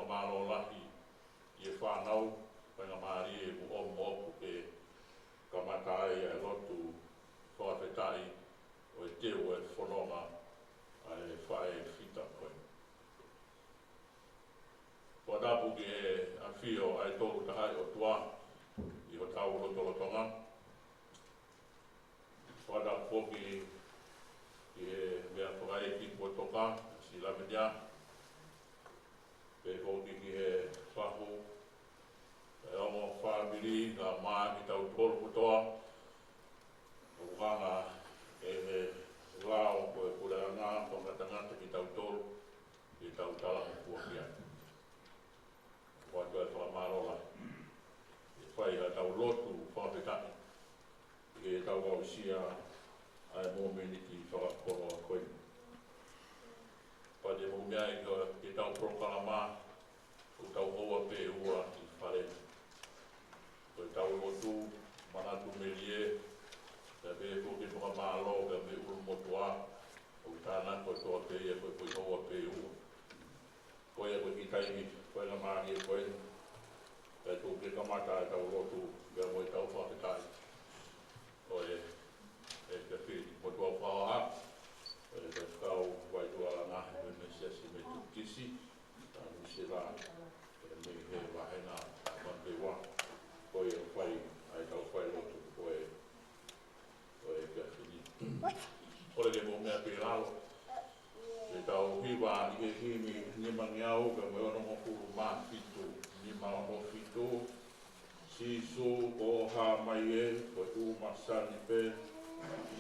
whakamalo lahi i e whanau, whenga maari e ku omo e kamatai e lotu whawhetai o e teo e whanonga a e whae whita koe. Kua tapu ki e a whio ai tōku tahai o tua i o tau rotolotonga. Kua tapu poki i e mea Fakaeiki kua toka si Lavinia. Pe hoki ki e whahu e ongo Fakafamili ngā maa ki tau tōru kutoa. O kanga e lao koe kure ngā whangatangata ki tau tōru ki tau tala kua kia. Kua tō e whakamarola. E whai a tau lotu whakapetani. I e tau wausia ai mō meniti whakakoro a koe. Pade mō mea i ke tau prokalama o tau hoa pe ua i whare. Ko tau lotu, manatu melie, te pe ko ke whakamalo, ka me Kolomotua, o tāna koe toa pe ia koe koe hoa pe ua. Koe a koe ki taimi, koe na mahi e koe, te tō ke kamata e tau lotu, ka moe tau whaketai. Koe e te whiri, mo tua whaoha, e te whakau waitua ngā he me siasi me tukisi, tā misi rā, e me he wahena, mante wā, koe e whai, ai tau Failotu, koe e kia whiri. Ore ke mō mea pēralo, e tau hiwa i ke himi nimangi au, ka me ono mokuru mā whitu, nima ono whitu, sisu o ha mai e, koe u masani pe,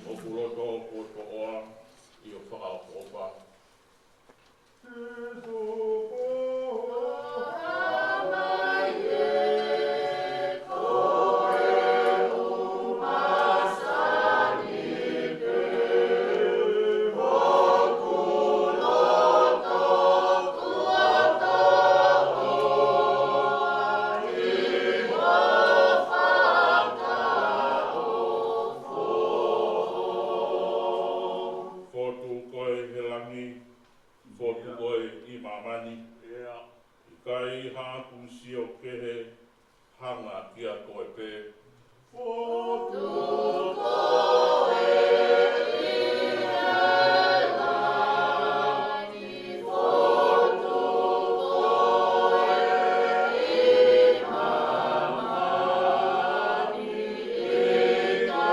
o kuroto ko to oa i o whakaopa. Sisu o ha mai e, koe u masani pe, o kuroto ko to oa i o Fotu koe i mamani, i kai hāku si o kehe, hanga kia koe pē. Fotu koe i elani, fotu koe i mamani, i kai hāku si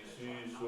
o kehe.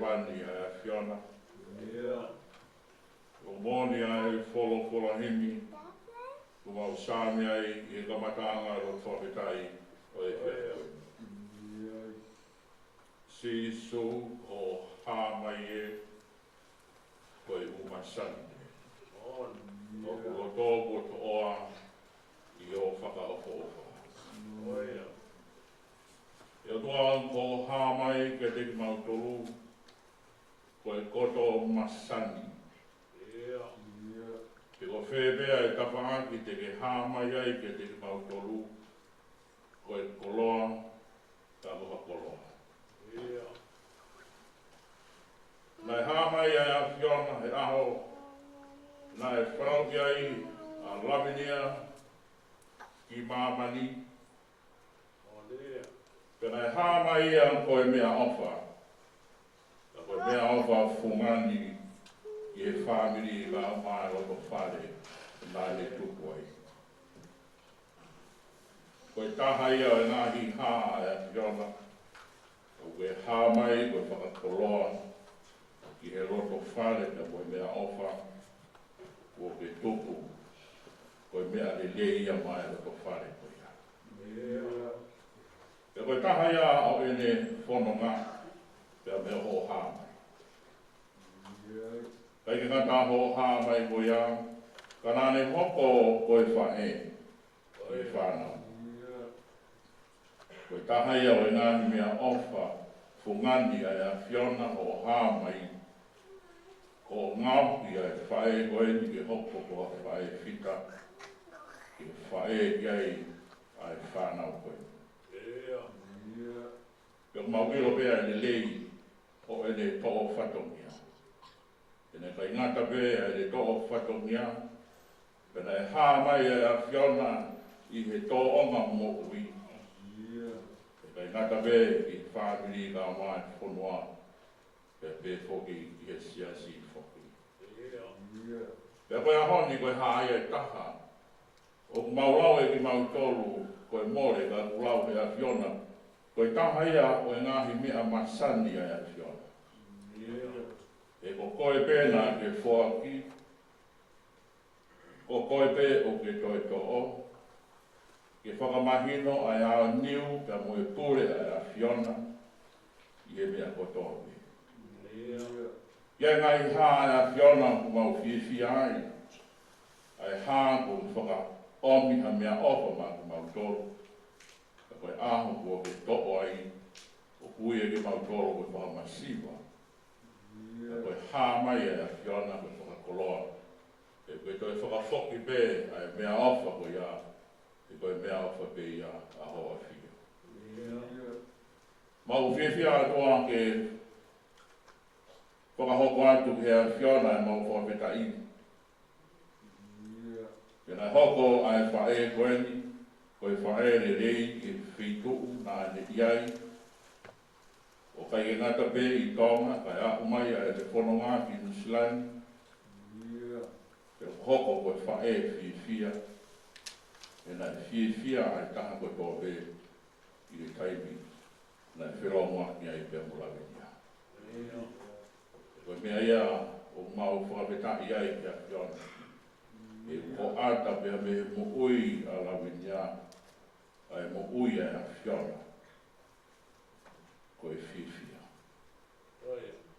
Vuni a Fiona. O moni ai folo himi Kumau sāmi ai I kamatanga ro whawhetai o e whea. Si su o hāmai e koe umasani. O kuro tōku to oa I o whakaofofa. Ia toa ko hāmai ke te mau tolu koe koto masani. Ke ko whewea e tapaki te ke hāmai ai ke te mau tolu koe koloa ka koha koloa. Nai hāmai ai a whiona he aho nai whanauki ai a Lavinia ki māmani. Pena e hāmai ia koe mea ofa. Ka koe mea ofa fungani I e whamiri I ka mai o to whare nai le tupu ai. Koe taha ia e ngahi hā e whiona. Koe hāmai koe whakakoloa Ki he roto whare ka koe mea ofa. Ko ke tupu. Koe mea le leia mai o to whare koe ia. Ka koe taha ia o ene whanonga Pea mea ho hāmai. Kai ke ngata ho hāmai koe ia. Ka nāne hoko koe whae. Koe whanau. Koe taha ia o ngāhi mea ofa. Fungani ai a whiona ho hāmai. Ko ngāpi ai whae koe ni ke hoko koa whae whita. Ke whae iai ai whanau koe. Pea mawilo pea le lei o ene to'o whatongia. Pena kai ngata pea le to'o whatongia. Pena e hāmai e a whiona I he to'onga mo ui. Kai ngata pea ki whamiri ka mai whonua. Pea pe whoki I he siasi whoki. Pea koe ahoni koe hāia e taha. O maulau e ki mautolu koe more ka kulau he a whiona. Koe taha ia o ngāhi mea masani ai a whiona. E ko koe pēna ke whoaki. Ko koe pē o ke toi to'o. Ke whakamahino ai a niu ka moe pure ai a whiona. I e mea kotomi. Ia ngai hā ai a whiona ku mau whiwhi ai. Ai hā ku whaka omi ha mea opa ma ku mau tolu. Koe aho kua ke to'o ai, o kui e ke mau toro koe whakamasiwa. Koe hāmai e a whiona koe whakakoloa. E koe toi whakawhoki pē ai mea ofa koe ia, e koe mea ofa pē ia a hoa whia. Mau whiwhia atoa ke whakahoko atu he a whiona e mau whakapeta ini. Pena hoko ai whae koeni, koe whae le rei ke whituku nā ne iai. O kai e ngata pē I tonga, kai a umai a e te whanonga ki Nusilani. Pe hoko koe whae whiwhia. E nai whiwhia ai taha koe tō pē I e taimi. Nai whironga ki ai pia Lavinia. Koe mea ia o mau whakapetai ai ki a whiona. E ko ata pia me mo ui a Lavinia. Ai mo ui ai a whiona. Koe whiwhia.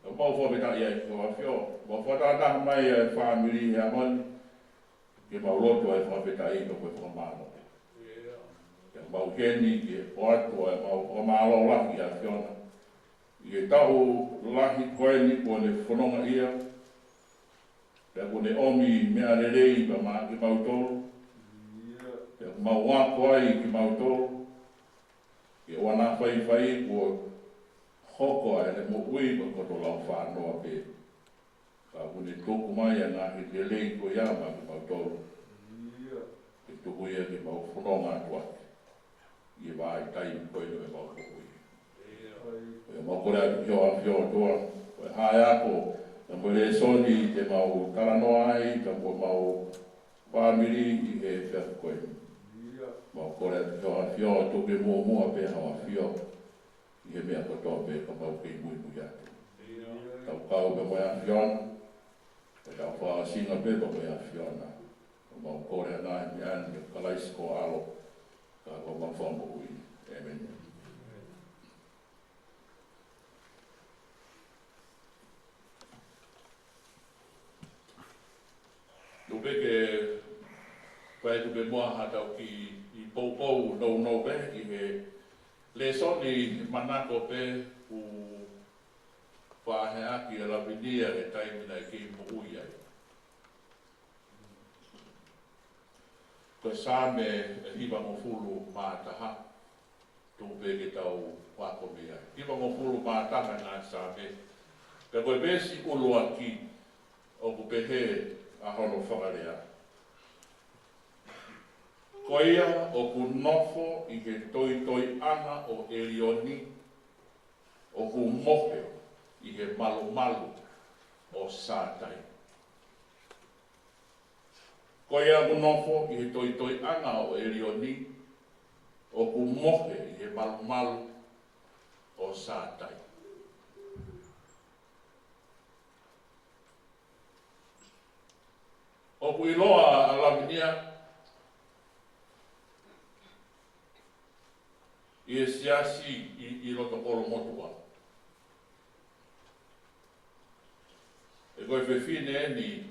E mau whakapetai ai ko a whiona. Mau whatata mai ai whamiri hea mani. Ke mau loto ai whakapetai ko koe whakamalo. Ke mau keni ke o atu ai mau whakamalo laki a whiona. I e tau laki koe ni ko le whanonga ia. Pea ko ne omi mea rerei pa maa ki mau tolu. Pea ko mau wako ai ki mau tolu. Ke wana whai ko hoko ai le mo ui pa koto lau whanoa pe. Ka ko ne toku mai a ngahi rerei ko ia maa ki mau tolu. Ke toku ia ki mau whanonga atua. I e vai tai koe no e mau toku ia. Koe mau kore atu hio a whio toa. Koe hae ako. Ka mo le soni te mau taranoa ai, ka mo mau whamiri I he whia koe. Mau kore atu hio a toke mua pe hawa whio. I he mea kotoa pe ka mau kei mui atu. Kau kau pe moe a whiona. E kau wha singa pe pa moe a whiona. Mau kore nai mi an ka lais ko alo ka ko ma fomo ui. Amen. Lupe ke pai tu be moa hatau ki I pou no be I he le soni manako pe u whahea ki a Lavinia e taimina ki mo ui ai. Ko sa me hiwa mo fulu mātaha tu be ke tau wako me ai. Hiwa mo fulu mātaha nā sa me. Ka koe besi ulua ki o ku pehe a hono whakarea. Ko ia o ku nofo I ke toi ana o Elioni o ku mohe I he malu o sātai. Ko ia ku nofo I he toi ana o Elioni o ku mohe I he malu o sātai. O ku iloa a Lavinia I e siasi I roto Kolomotua. E koe whewhine eni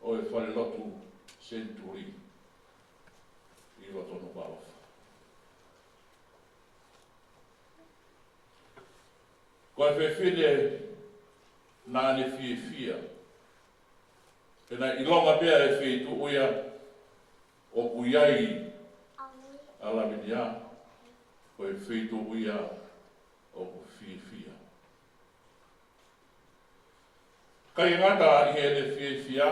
o e Failotu centuri I roto Nukaofa. Koe whewhine nāne whiewhia. Pena I longa pia e whetu uia o kuiai a Lavinia. Koe whetu uia o whiewhia. Kai ngata I he le whiewhia,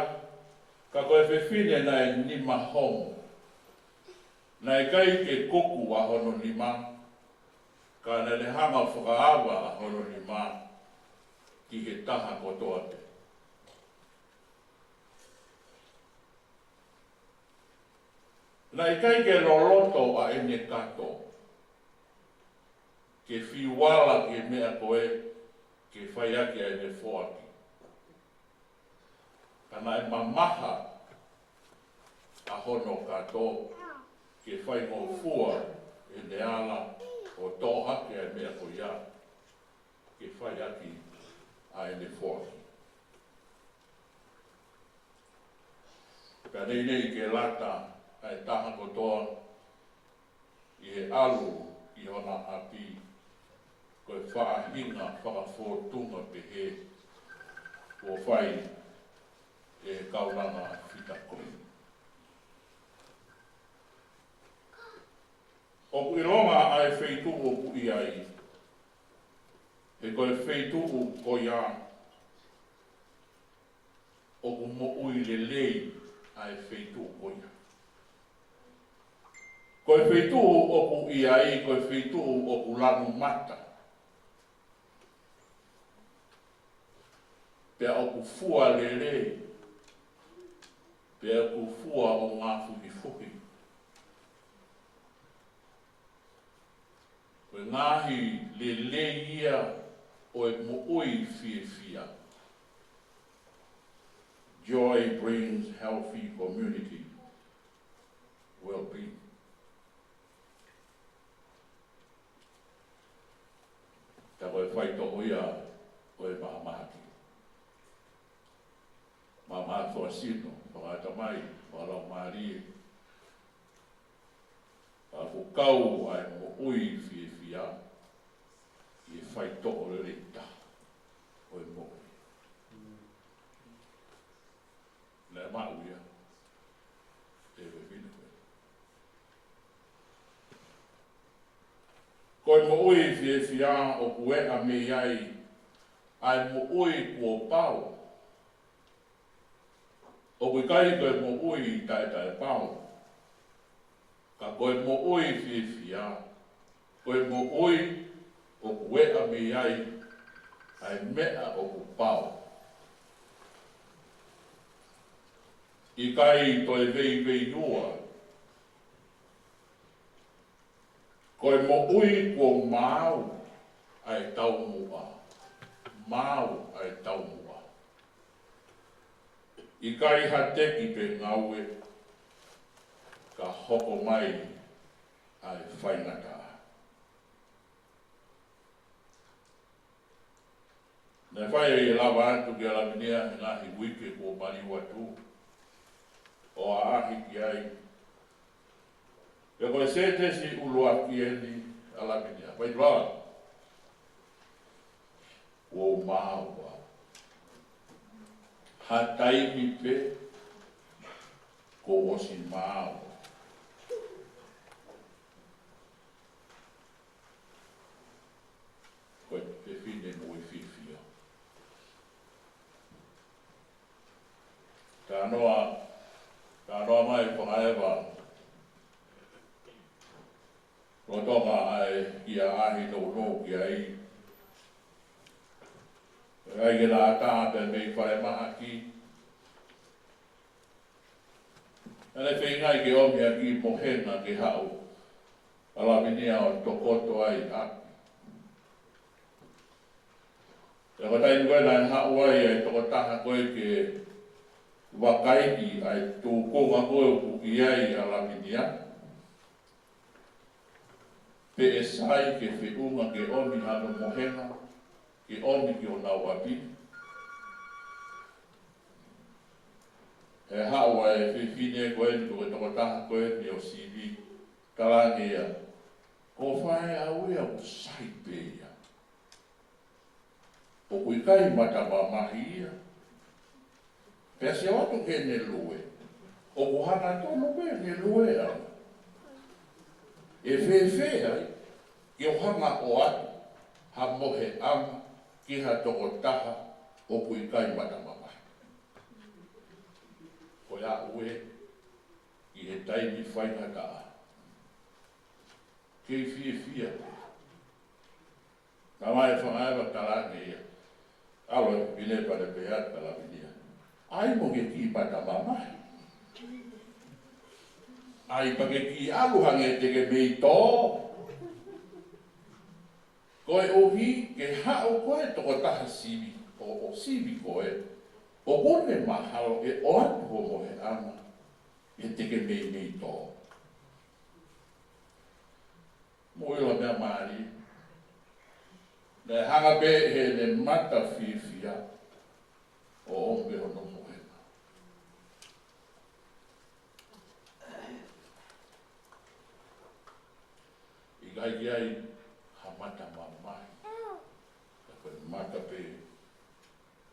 ka koe whewhine na e nima homo. Na e kai ke koku a hono nima, ka na le hanga whakaawa a hono nima ki he taha kotoa te. Na e kai ke loloto a ene kato, ke whiwala ke mea koe, ke whaiaki a ene whoaki. Kana e mamaha a hono kato, ke whai ngō fua e ne ala o tōhake a mea koia, ke whaiaki a ene whoaki. Ka nei ke lata ai taha kotoa I he alu I hona api koe whaahinga whakawhotunga pehe o whai e kauranga whitakoi. O kuironga ai wheituku o kui ai, he koe wheituku koia o ku mo ui le lei ai wheituku koia. Koe wheituku o ku iai, koe wheituku o ku lanu mata. Pea o ku fua le lei, pea ku fua o ngā fuhi. Koe ngāhi le leia o e mo ui whiewhia. Joy brings healthy community well-being. Ta koe whaitoho ia o e mahamahaki. Mahamahaki o sino, whakaata mai, whakarau marie. Whakukau ai mo ui whiewhia I e whaitoho rita o e mo. Nē mauia, e wewhine koe. Koe mo ui whiewhia o kuea me iai, ai mo ui kua pau. O kui kai koe mo ui tai pau. Ka koe mo ui whiewhia, koe mo ui o kuea me iai, ai mea o ku pau. I kai toi vei nua. Koe mo ui kua mau ai tau mua. Mau ai tau mua. I kai ha teki pe ngaue ka hoko mai ai whainata. Nei whai e lawa atu ki a Lavinia he ngahi wike ko mani watu o a ahi ki ai. E koe se te si ulua ki eni a Lavinia. Pai tua, o maua. Ha taimi pe ko osi maua. Koe te whine mo i whiwhia. Ka noa mai whakaewa. Rotonga ai ki a ahi no ki ai. Ai ke la tāpe mei whare maha ki. Ane whengai ke omia ki mohena ke hau. A Lavinia o tokoto ai api. E ko tainu koe nai hau ai ai tokotaha koe ke Fakaeiki ai tūkonga koe uki ai a Lavinia. Pe e sai ke whiunga ke omi hano mohena, ke omi ki o nau api. E hawa e whiwhine koe ni koe tokotaha koe ni o CV, kalange ia. Ko whae au ea o sai pe ia. O kui kai mata mahi ia. Pea se watu ke ne lue. O kuhana tono pe ne lue au. E whewhe ai, i o hanga o atu, ha mohe ama, ki ha toko taha, o kui kai mata mamahi. Ko ia ue, i he taimi whainga a. Kei whia. Ka mai whangaewa talange ia. Alo e pile pare pehat ka Lavinia. Ai mo ke ki mata mamahi. Ai pake ki aluhange te ke mei tō. Koe ohi ke hao koe toko taha sivi, o sivi koe. O kone mahalo e o atu ho mohe ama, e te ke mei tō. Mo ila mea maari. Ne hanga pe he ne mata whiwhia o ombe hono mohe. Gai ai ha mata mamai. E koe mata pe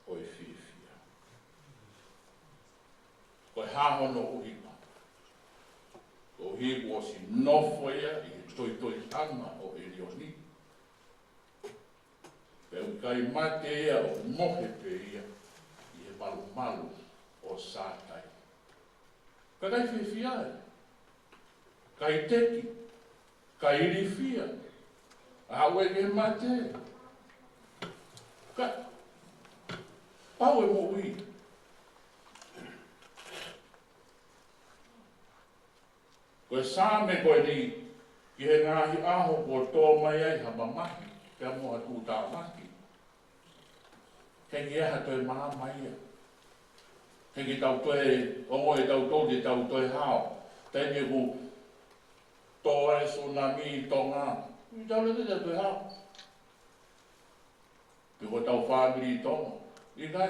o i whiwhia. Koe hahono uhipa. O hiku o si nofo ia i toi hanga o Elioni. Pe kai mate ia o mohe pe ia i he malu o sātai. Ka kai whiwhia ai. Kai teki. Ka iri whia, awe ke mate. Ka pau e mo ui. Koe sāme koe ni, ki he ngāhi aho ko tō mai ai hama mahi, pia moa tū tā mahi. Kei eha toi maa mai ia. Kei tau toi, ongo e tau tō te tau toi hao. Tēne ku, tō ai tsunami tonga. I tau le te te hao. Piko tau whāmiri tonga. I kai.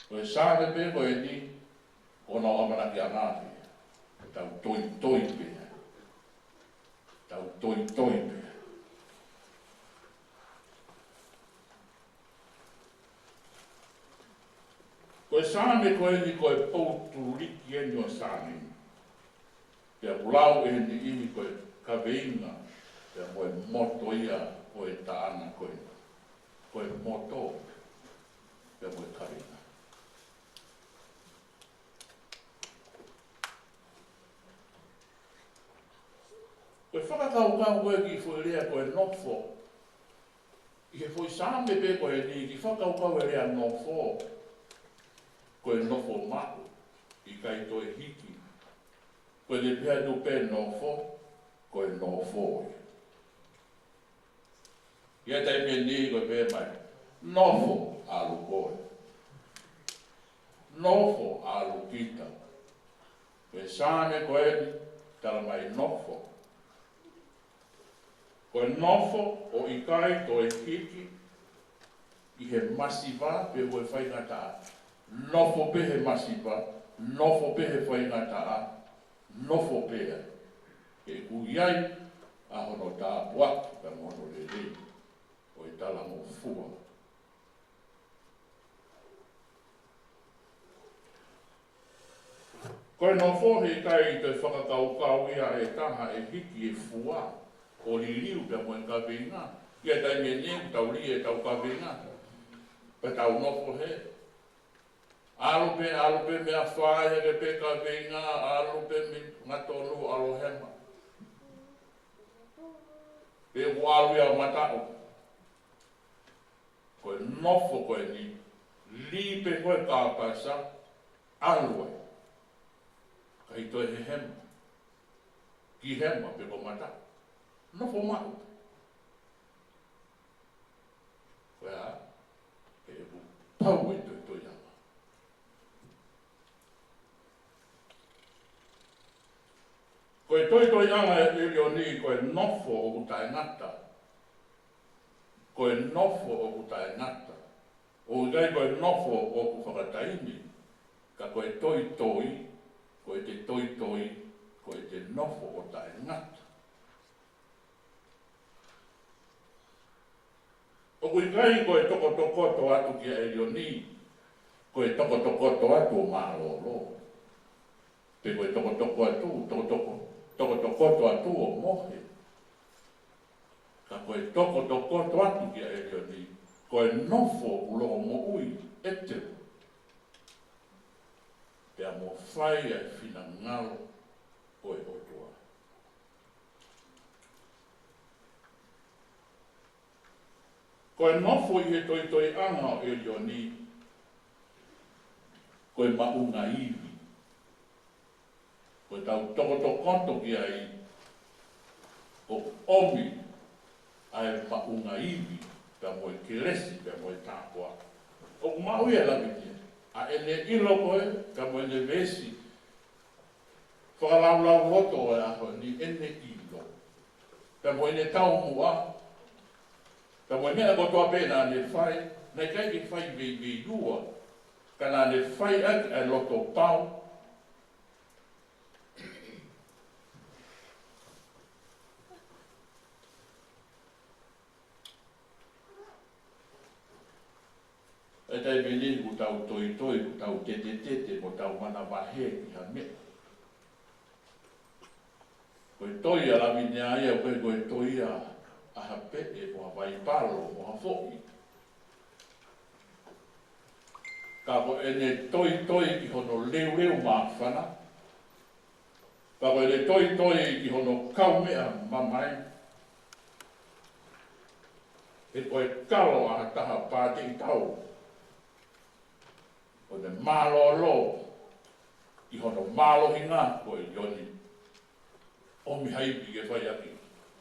Koe sāne pe koe ni, kona amana ki anāwhi. Tau toi pe. Tau toi pe. Koe sāne koe ni koe poutu riki eni o sāne. Pea pulau e ni ihi koe kaweinga, pea moe moto ia koe taana koe. Koe moto, pea moe kaweinga. Koe whakakau koe ki whuerea koe nofo. I he whui sāme pe koe ni ki whakakau e rea nofo. Koe nofo mahu, i kai toi hiki. Koe te pia tu pe nofo, koe nofo. Ia tai me ni koe pe mai, nofo alu koe. nofo alu kita. Koe sane koe ni, tala mai nofo. Koe nofo o ikai to e hiki, I he masiva pe ue whaingata. Nofo pe he masiva, nofo pe he whaingata, nofo pe he. Ke kuiai, a hono tā puaki ka mono le rei, o I tala mo fua. Koe no fohe kai I te whakakaukau ia e taha e hiki e fua, o li liu pe moe ka venga, ia tai me neu tau li e tau ka venga, pe tau nofo he. Alo pe mea whae he pe ka venga, alo pe me ngatonu alo hema. Pe walu ia matao. Koe nofo koe ni, li pe koe kāpasa, alo e. Kai toi he hema. Ki hema pe ko mata. Nofo mau. Koe a, e bu pau e toi ama. Koe toi anga e lio ni koe nofo o kutai ngata. Koe nofo o kutai ngata. O gai koe nofo o ku whakataini. Ka koe toi, koe te toi, koe te nofo o tai ngata. O kui gai koe toko atu kia e lio ni. Koe toko atu o mālolo. Pe koe toko atu o mohe. Ka koe toko atu kia e lio ni. Koe nofo ulo mo ui ete. Pea mo whai ai whina ngalo o e otua. Koe nofo I he toi anga o e lio ni. Koe maunga iwi. Koe tau tokoto ki ai o omi ai maunga iwi. Pea mo e keresi, pea mo e tāpua. O maui e Lavinia. A ene ilo koe, ka mo ene vesi. Whakalau roto e aho ni ene ilo. Ka mo ene tau mua. Ka mo ene kotoa pēna ne whai. Nei kai ki whai vei lua. Ka nā ne whai ake e loto pau. E tai veni ku tau toi, ku tau tete, ku tau mana wahe ki ha me. Koe toi a Lavinia ia, koe toi a hape e moha waipalo, moha fo'i. Ka ko ene toi ki hono leu mawhana. Ka ko ene toi ki hono kaumea mamai. E koe kalo a taha pāte I tau. O ne mālolo, I hono mālohinga ko e yoni. O mi haipi ke whai aki,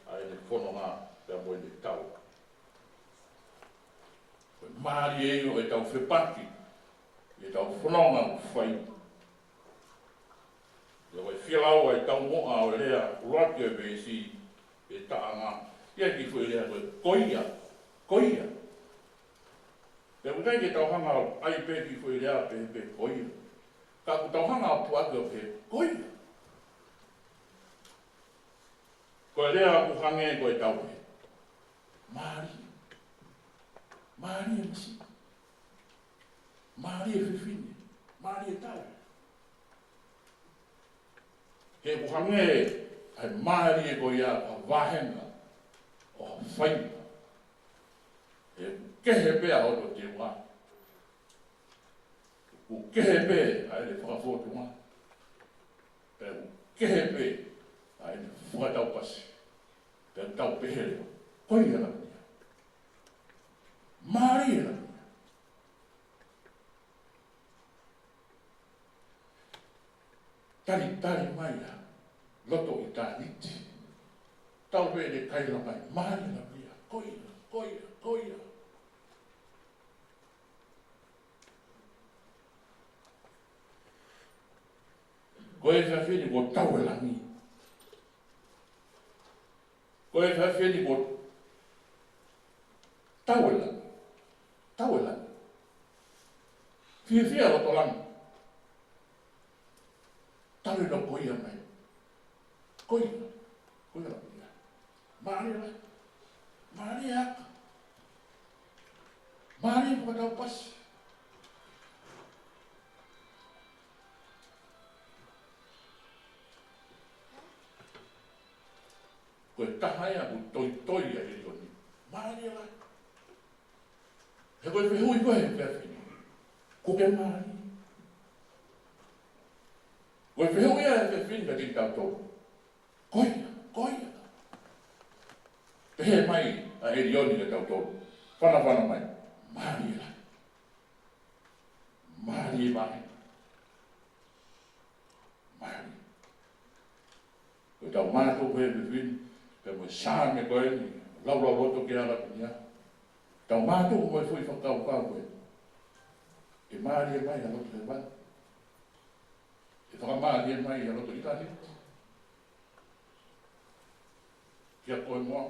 a e ne whono ngā, pia mo e ne tau. Ko e māri e o e tau whepaki, e tau whanonga o whai. E o e whialau e tau moa o lea, uraki e vesi, e taanga. Ia ki whai lea koe koia. Te utai ke tau hanga ai pe ki whai rea pe koia. Ka ku tau hanga o puaka o pe koia. Koe rea ku hange koe tau he. Māri e masi. Māri e whiwhine. Māri e tau. He ku hange ai māri e koe a wahenga o whainga. He kehe pēa hoto te wā. Ku kehe pē a ele whakafotu wā. Pēa ku kehe pē a ele whakatau pasi. Pēa tau pehere. Koi e Lavinia. Māri e Lavinia. Tari mai a loto I tā Liti. Tau pē le kaila mai. Māri e Lavinia. Koia. Ko e whawhini ko tauelangi. Ko e whawhini ko tauelangi. Tauelangi. Whiwhia o to langi. Tau no koia mai. Koia. Koia la koia. Maari la. Maari haka. Maari ko tau pasi. Ko e tahaya ku toi a hiri o ni. Maari la. He koe whihui koe he whiawhini. Ko ke maari. Ko e whihui a he whiawhini ka tiki tau tau. Koia, koia. Te he mai a hiri o ni ka tau tau. Whana mai. Maari la. Maari mai. Maari. Ko tau mātou koe he whiawhini. Ka mo sā me koe ni. Lau roto ke ala pinia. Tau mātou mo e whui whakau koe. E maari e mai a loto he wani. E whakamaari e mai a loto itani. Kia koe moa.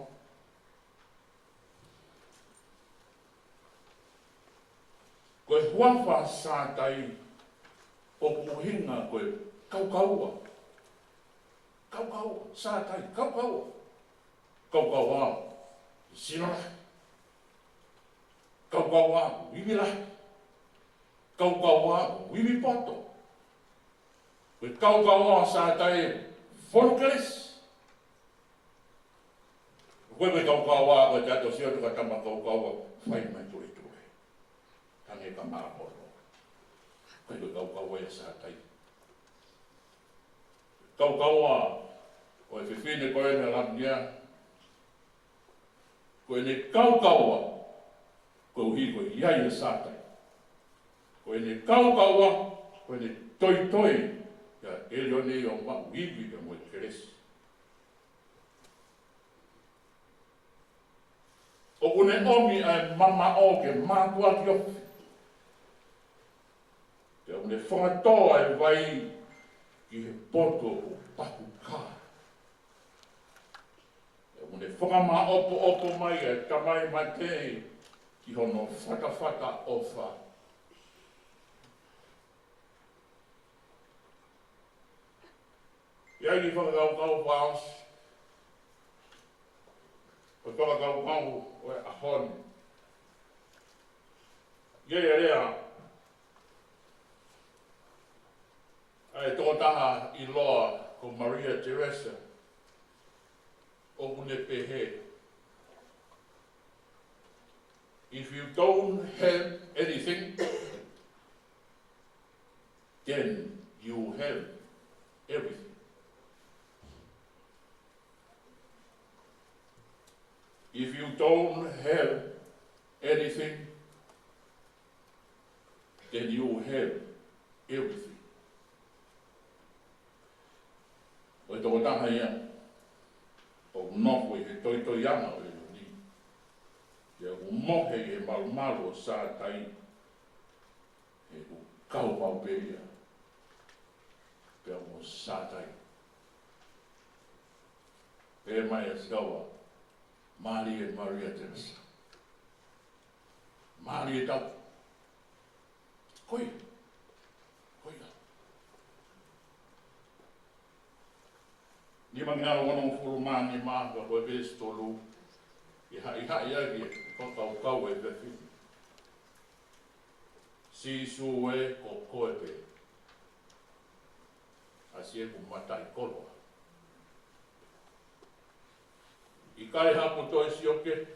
Koe huawha sātai o puhinga koe kaukaua. Kaukaua, sātai, kaukaua. Kaukaua, sinora. Kaukaua, wimila. Kaukaua, wimipoto. Koe kaukaua sātai whonukeres. Koe koe kaukaua, koe te ato sio tuka tama kaukaua, whai mai tui. Tange ka māporo. Koe koe kaukaua e sātai. Kaukaua, o e whiwhine koe ne Lavinia. Koe ne kaukaua, koe uhi koe iai e sātai. Koe ne kaukaua, koe ne toi, ya elione o mau iwi ka moe keresi. O kune omi ai Makao'O ke mātua ki ofi. Te o ne whangatoa e vai ki he poto o paku kā. Te o ne whangama opo mai e tamai matei ki hono whakawhaka o wha. Iai ki whakakau whaos. O whakakau o e ahoni. Iai area. Ai tō taha I loa ko Maria Teresa o kune pehe. If you don't have anything, then you have everything. If you don't have anything, then you have everything. O e tō taha ia, o noho I he toi anga o e ni. Ia u mohe e malu o sātai, e u kaupau peria, pia mo sātai. E mai e skawa, Maria e Maria Teresa. Maria e tau. Koia. Koia. Ni mangaro ngono furu mani maha ko ves tolu. Iha ia ki kau e vefi. Si suwe ko koepe. Asie ku matai koloa. I kai hapu toi sioke.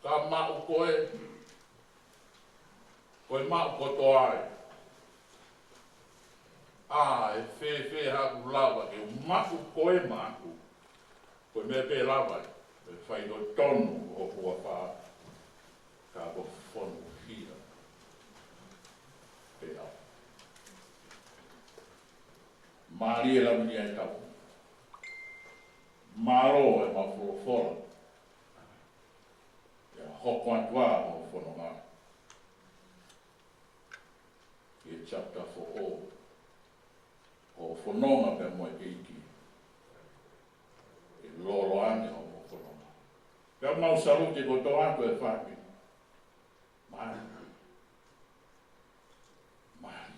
Ka mau koe. Koe mau koto ai. E whē haku lawa e maku koe maku. Koe mea pē lawa e whai no tonu o hua wha. Ka ko whonu hira. Pē au. Maria Lavinia e tau. Maro e mawhorofora. E hoko atua o whanonga. E chapter for all. whanonga pe moe keiki. E lolo ane o mo whanonga. Pea mau saluti ko tō atu e whaki. Mari. Mari.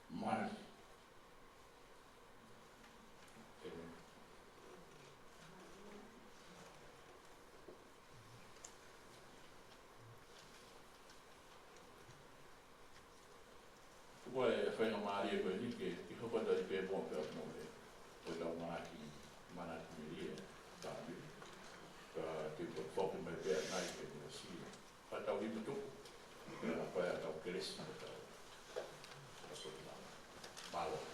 Mari. Ua e whainga maari e koe nike, ki hopata i pēpō pēr mō e, o tau māraki, manaki me rie, tāmi. Ka te pot whoki mai pēr nai ke mea sia. Whatau i mutu, pēr a whaia tau keresi me tau. Asoti nā, mālo.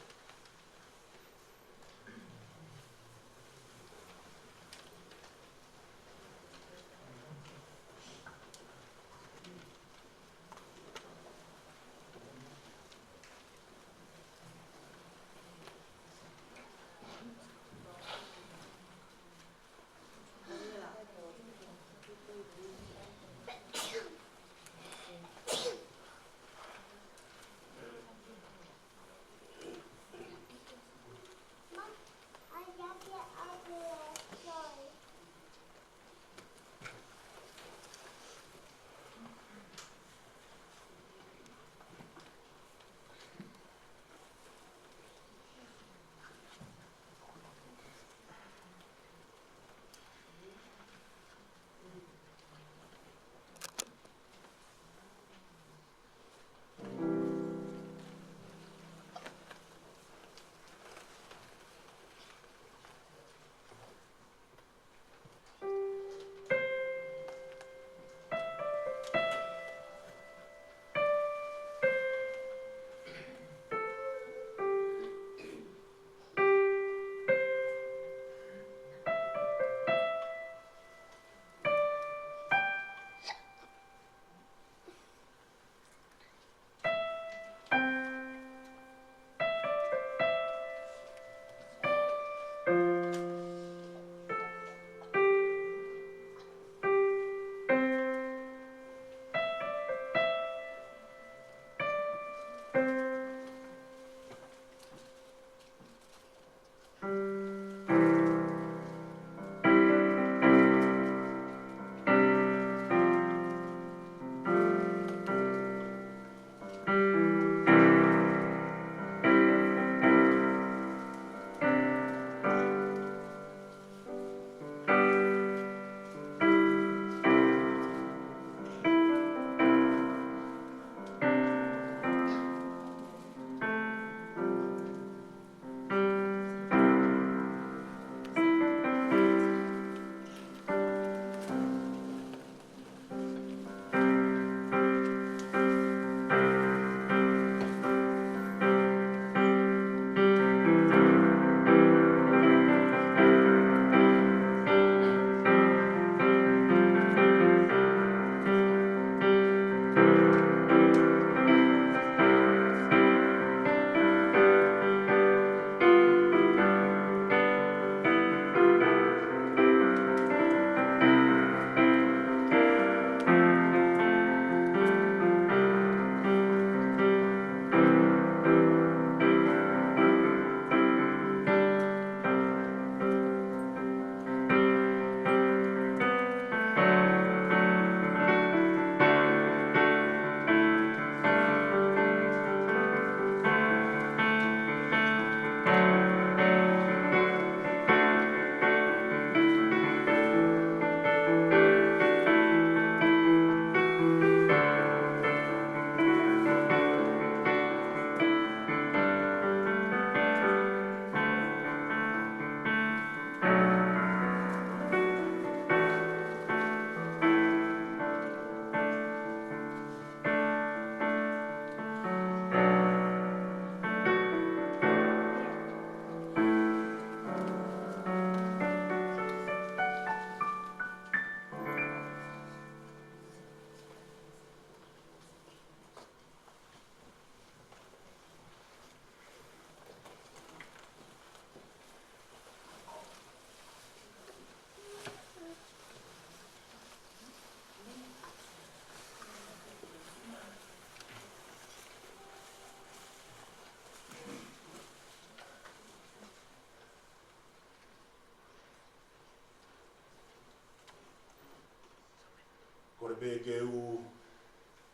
be ke u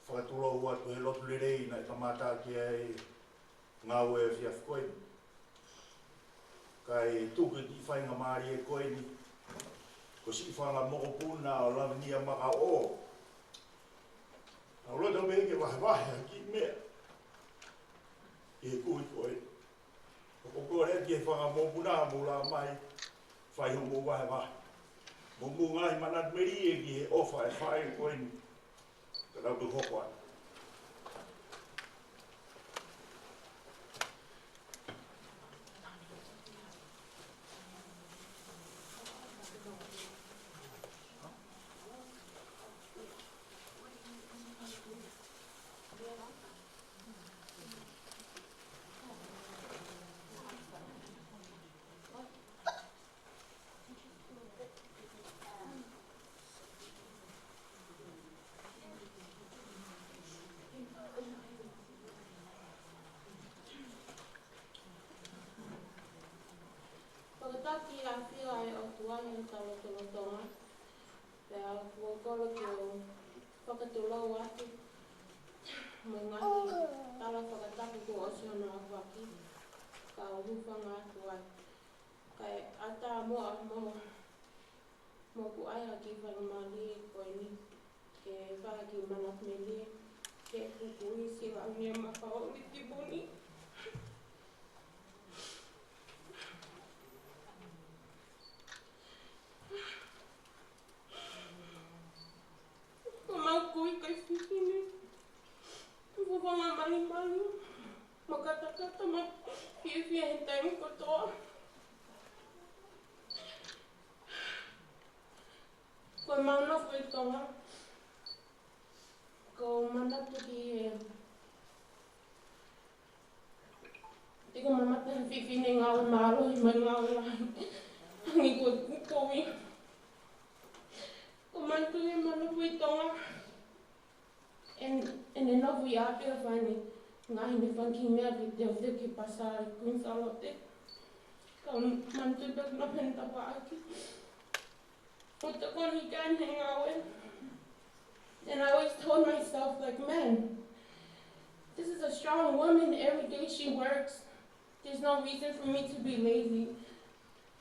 whakatulo ua tu he lotu le rei na tamata ki ai ngā ue fiaf koe. Kai tuku ti whainga maari e koe ni. Ko si whanga moko puna o Lavinia Makao'O. Nau loto me ke wahe ki mea. I he kui koe. Ko kore ki he whanga mō puna mula mai. Whai hongo wahe. Mungu ngai manat meri e ki he ofa e whae koe ni. Ka rau tu hoko ana. Taki a whia e o tuani o tawa tolotonga. Pea wakolo ki o whakatulau atu. Mo ngahi tala whakataku ko osiono a waki. Ka o hufanga atu ai. Kai ata moa mo ku aia ki whanamali e koe ni. Ke whaha ki manat me li. Ke kukui si Lavinia Makao'O Liti Vuni. Kui kai whiwhine. Whawhanga mali. Makatakata ma whiwhia he taimi kotoa. Koe mauna whaitonga. Ko manatu ki he. Tiko mamata he whiwhine ngāwe mālo i mai ngāwe lahi. Hangi koe kukowi. Ko manatu he mana whaitonga. En e nofu i apea whane, ngahi me whanki mea ki te o te ki pasari kunsalote. Ka mantupek na penta paaki. O te koni kan he ngawe. And I always told myself, like, man, this is a strong woman. Every day she works. There's no reason for me to be lazy.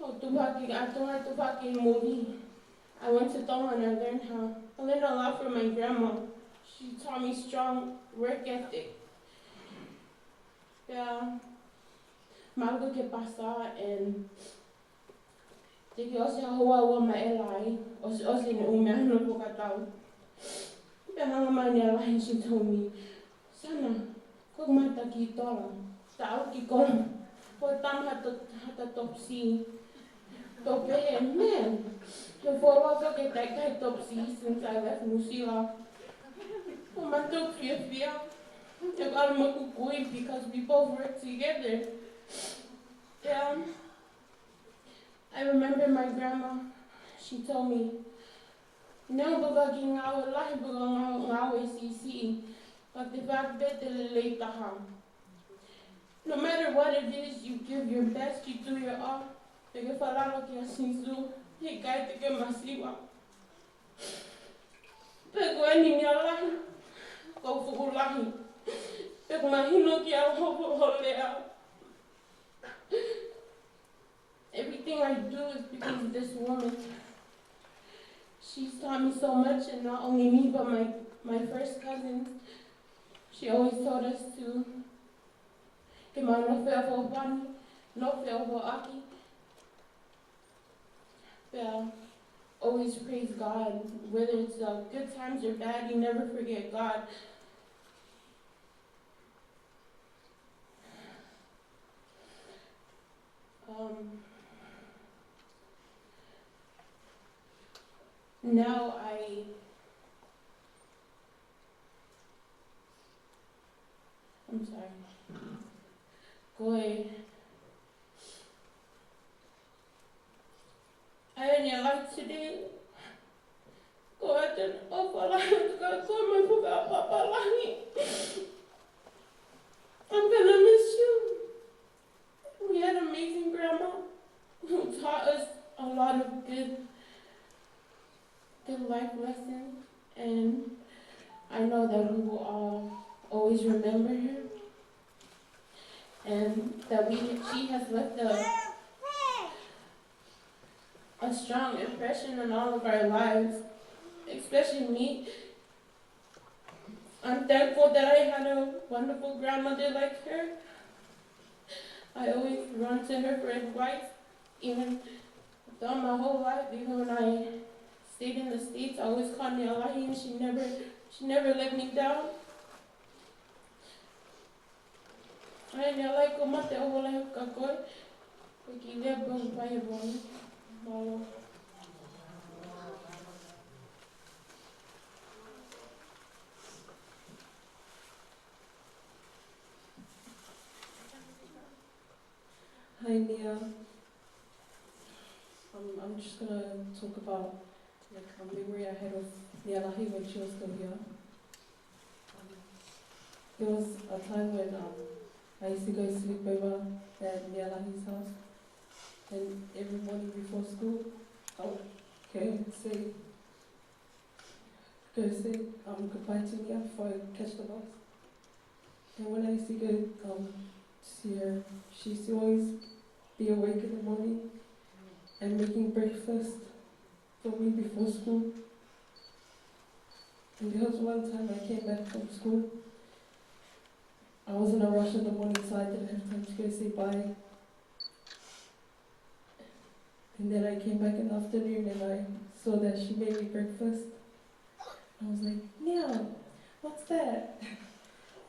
O tupaki, atonga tupaki mori. I went to Tonga and I learned a lot from my grandma. She taught me strong work ethic. Pea, mago ke pasa and te ki ose hoa ua ma e lai, ose ne umea no pokatau. Pea hanga mai ne lai, she told me, Sana, kok mata ki tola, tau ki kola, po tam hata topsi. Tope, man, he whorwaka ke tai kai topsi since I left New Zealand. O mantou whiwhia. Te kara makukui because we both work together. I remember my grandma, she told me, Nau baka ki ngawe lahi baka ngawe sisi, ka te whakbete le leitaha. No matter what it is, you give your best, you do your all. Te ke whalalo ki a sinsu, he kai te ke masiwa. Pe koe ni mea lahi. Ko whukulahi. Pek mahino ki au hopo holea. Everything I do is because of this woman. She's taught me so much, and not only me, but my first cousins. She always told us to ke ma no whea fo pani, no whea fo aki. Always praise God. Whether it's good times or bad, you never forget God. Now I'm sorry. Go ahead. I didn't like today. Go ahead and offer life. God, go my papa lahi. I'm gonna miss you. We had an amazing grandma who taught us a lot of good life lessons, and always remember her, and that she has left a strong impression on all of our lives, especially me. I'm thankful that I had a wonderful grandmother like her. I always run to her for advice, even throughout my whole life, even when I stayed in the States, I always called me Alahi, and she never let me down. Ai ne alai ko mate o wala ka koe, ko ki lea bau pai Vuni, malo. Hi Nia. I'm just gonna talk about like a memory I had of Nialahi when she was still here. There was a time when I used to go sleep over at Nialahi's house, and every morning before school I would go say goodbye to Nia before I catch the bus. And when I used to go see her, she used to always be awake in the morning and making breakfast for me before school. And there was one time I came back from school. I was in a rush in the morning, so I didn't have time to go say bye. And then I came back in the afternoon and I saw that she made me breakfast. I was like, Nia, what's that?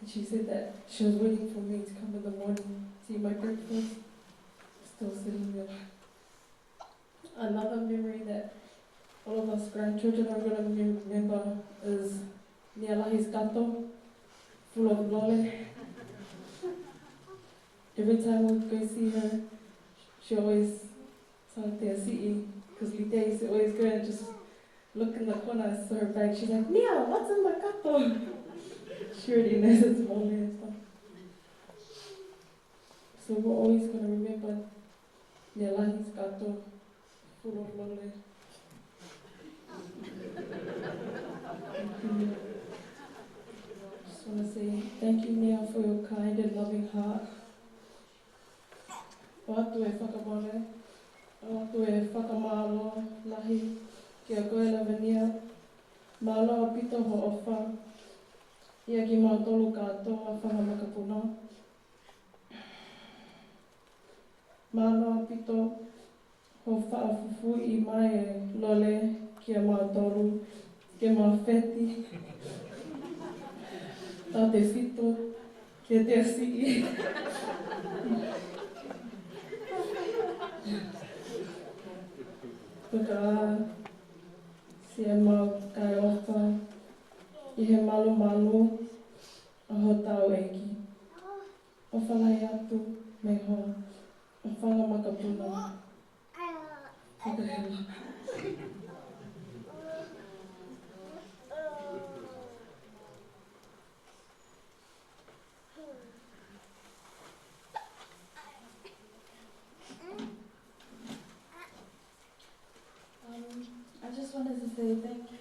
And she said that she was waiting for me to come in the morning to eat my breakfast. Still sitting there. Another memory that all of us grandchildren are going to remember is Nialahi's gato, full of lole. Every time we go see her, she always said because Liti used to always go and just look in the corner and saw her bag. She's like, Nia, what's in my gato? She already knows it's lole and stuff. So we're always going to remember Nialahi's gato, full of lole. Just want to say thank you, Nia, for your kind and loving heart. Watu e whakamole, watu e whakamalo, lahi, kia koe Lavinia, malo a pito ho ofa, ia ki mautolu katoa a whangamakapuna. Malo a pito ho whaafufu I mai e lole kia mautolu, kia mawheti, tā te whito, kia te asii. Puka sia Makao'O, I he malo a ho Fakaeiki. O whalai atu me ho, o whangamakapuna. Fakafamili. I just wanted to say thank you.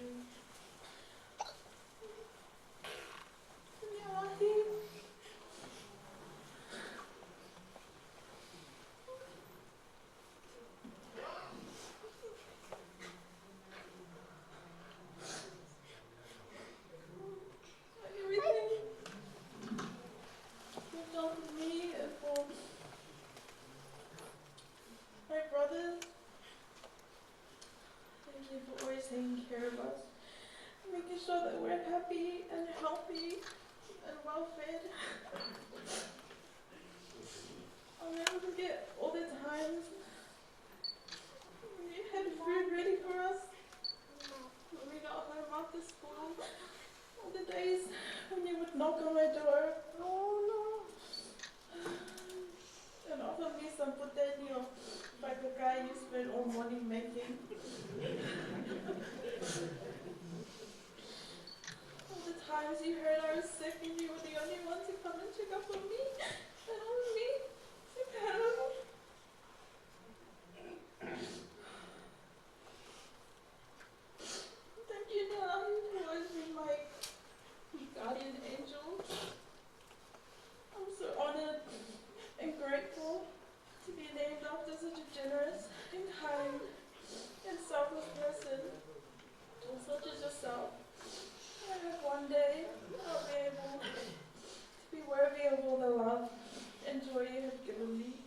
enjoy it, gonna leave.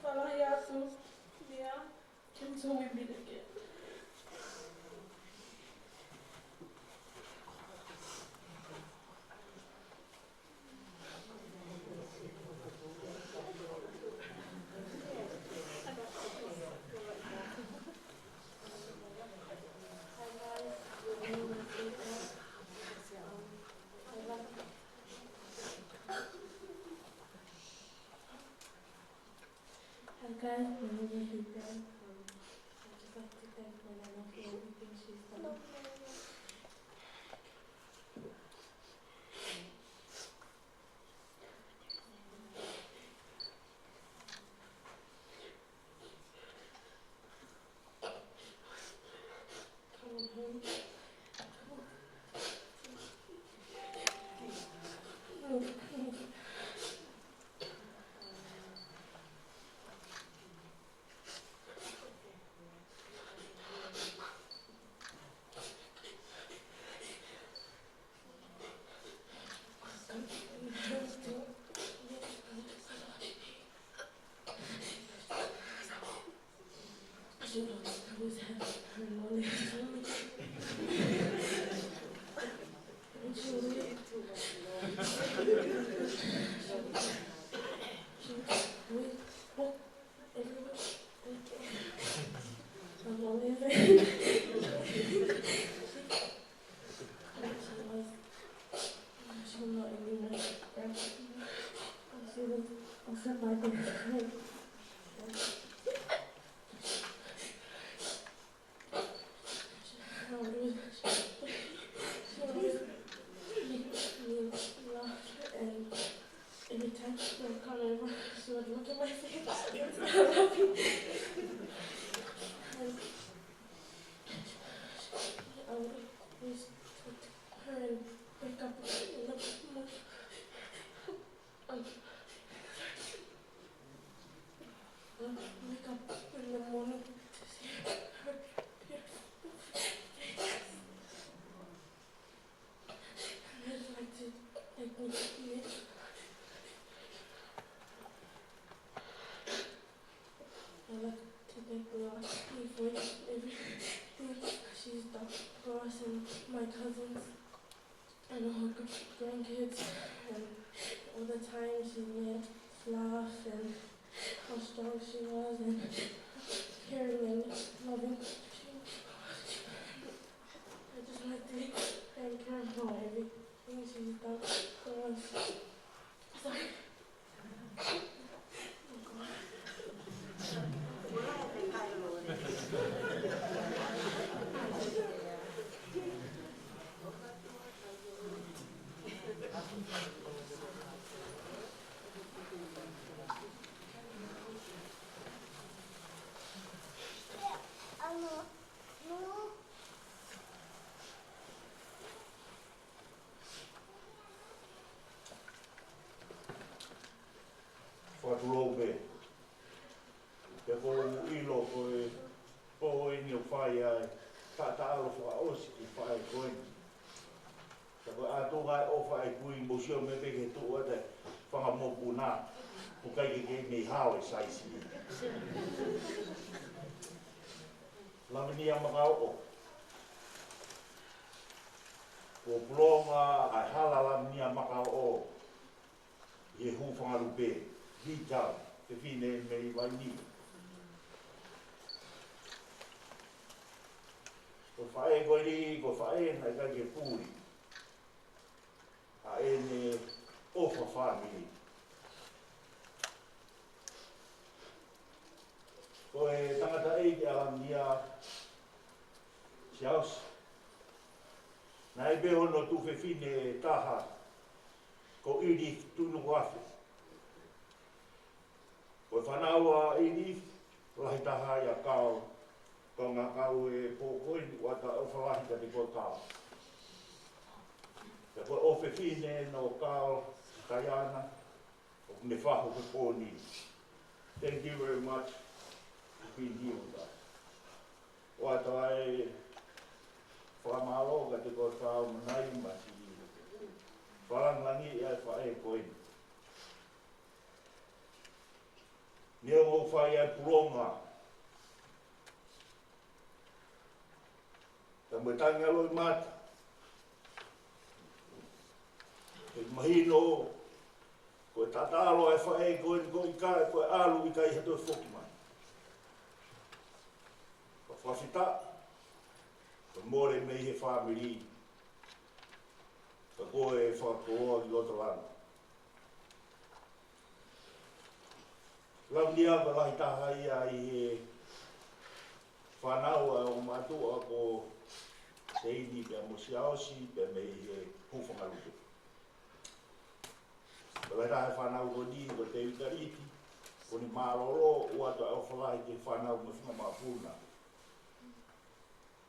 Falahiasu, yeah, until we meet again. Guys, my name is Liti. I'd just like to thank my nana for everything she's done. Come home. She always had her knowledge. And she would walk everywhere. I'm always there. She was not anymore. She was also my best friend. Every time she would come over, she would look at my face and start laughing. And I would always talk to her and wake up in the morning. Wake up in the morning to see her beautiful face. And I'd like to take me to it. I'd like to thank Lati for everything she's done for us and my cousins and all her grandkids and all the time she made us laugh and how strong she was and caring and loving she was. I just like to thank her for everything she's done for us. Sorry. Whaturobe. Te ko ilo koe po ini o whai ai. Ta alo wha osi ki whai koe. Te ko ato ngai o whai kui mosio me peke tu o te whangamopu nā. Pukai ke mei hao e saisi. Lavinia Makao'O. Ko pulonga ai hala Lavinia Makao'O. Ye hu whangarupe. Liti, te whine mei waini. Ko whae koe ri, ko whae nai kai ke pūri. A e ne Fakafamili. Ko e tangata e ki Lavinia siaus. Nai beho no tu whine taha. Ko iri tunu wafi. Ko whanaua iri, lahi taha ia kao. Ko ngā kau e pōkoi, wata o whalahi ka te koe kao. Te koe ofe whine no kao, kaiana, o me whaho ke pōni. Thank you very much for being here with us. Wata e whamalo ka te koe kao manai masi. Whalanglangi ia whae koe. Nea ngō whai ai puronga. Ta mo tangi alo I mata. E mahino, koe tatalo e whae, koe kai, koe alu I kai hato e whoki mai. Ka whawhita, ka more mei he whamiri, ka koe e whakakoa I loto lana. Lavinia ka lahi taha ia I he whanau o matua ko teini pia mosiaosi pia mei he huwhangarutu. Ka lahi taha whanau ko ni ko te utariti, ko ni maroro ua to au whalahi te whanau me whamapuna.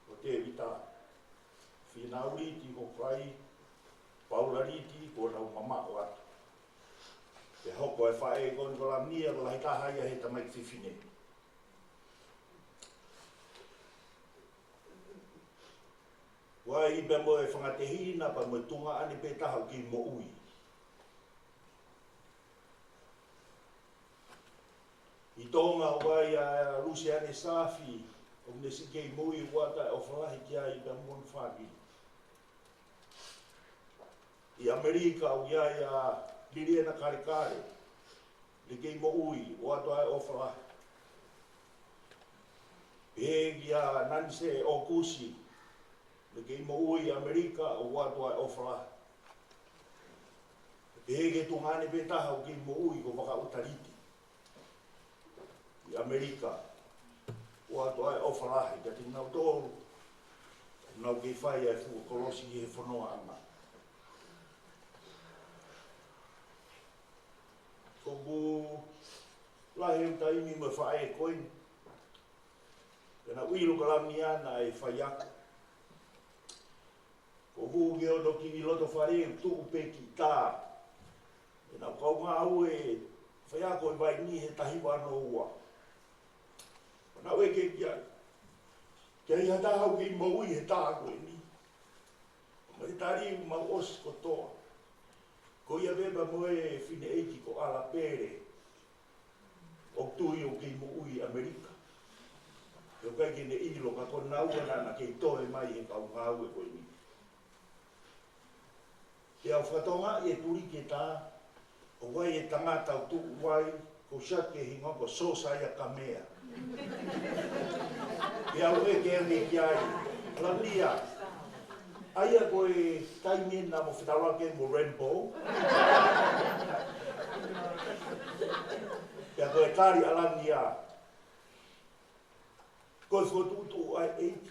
Ko te vita whinauriti ko whai, paulariti ko nau mamau atu. Te hoko e whae kon ko Lavinia ko lahi taha ia he tamai whiwhine. Wai I pe mo e whangatehina pa mo tunga ani pe taha ki mo ui. I tonga wai a Luciane Safi o nesi kei mo ui wata o whalahi kia I pe mon whaki. I Amerika o iai a Liriena Karikare, le kei mo ui, o ato ai o whalahi. E kia nanse o kusi, le kei mo ui Amerika o ato ai o whalahi. E ke tungane pe taha o kei mo ui ko waka utariti. I Amerika, o ato ai o whalahi, ka te nau tōru, nau kei whai ai fuko kolosi he whanoa anga. Kogu lahi utaimi me whae e koini. Pena uilu ka Lavinia na e whai aku. Kogu ge ono ki loto whare tuku pe ki tā. Pena kau ngā au e whai ako e vai ni he tahi wano ua. Pena ue ke kia. Kia I hata hau ki maui he tā koe ni. Ma he tari mau osi kotoa. Ko ia beba moe Fakaeiki ko ala pere o tui o kei mo ui Amerika. Ko kai ke ne ilo ka ko naua na kei toe mai he kau ngau e koe ni. Te au whatonga I e turi ke tā, o wai e tangata o tu wai ko shake hinga ko sosa ia Kamea. Te au e ke ane ki ai, Lavinia. Aia koe taimena mo whitarake mo Rainbow. Pea koe tari a Lavinia. Koe whotutu ai eiti.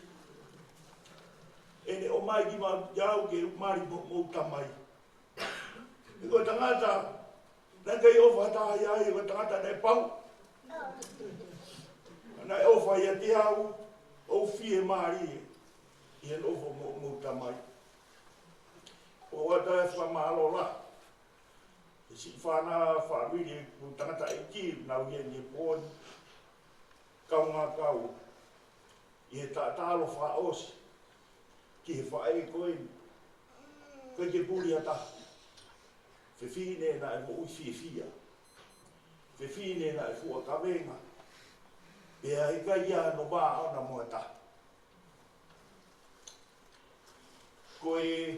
Ene o mai ki ma iau ke mari mo tamai. E koe tangata, nai kei ofa taha iai, koe tangata nei pau. Nai ofa ia te au, o fie mari e. I en ofo mo tamai. O wata e whamalo la. E si whana whamiri mo tangata e ki nau hien e pōni. Kau ngā kau. I he tātalo whaosi. Ki he whae koini. Koe ke puri ata. Whiwhine na e mo ui whiwhia. Whiwhine na e fua kawenga. Pea he kai ia no wā ana mo ata. Koe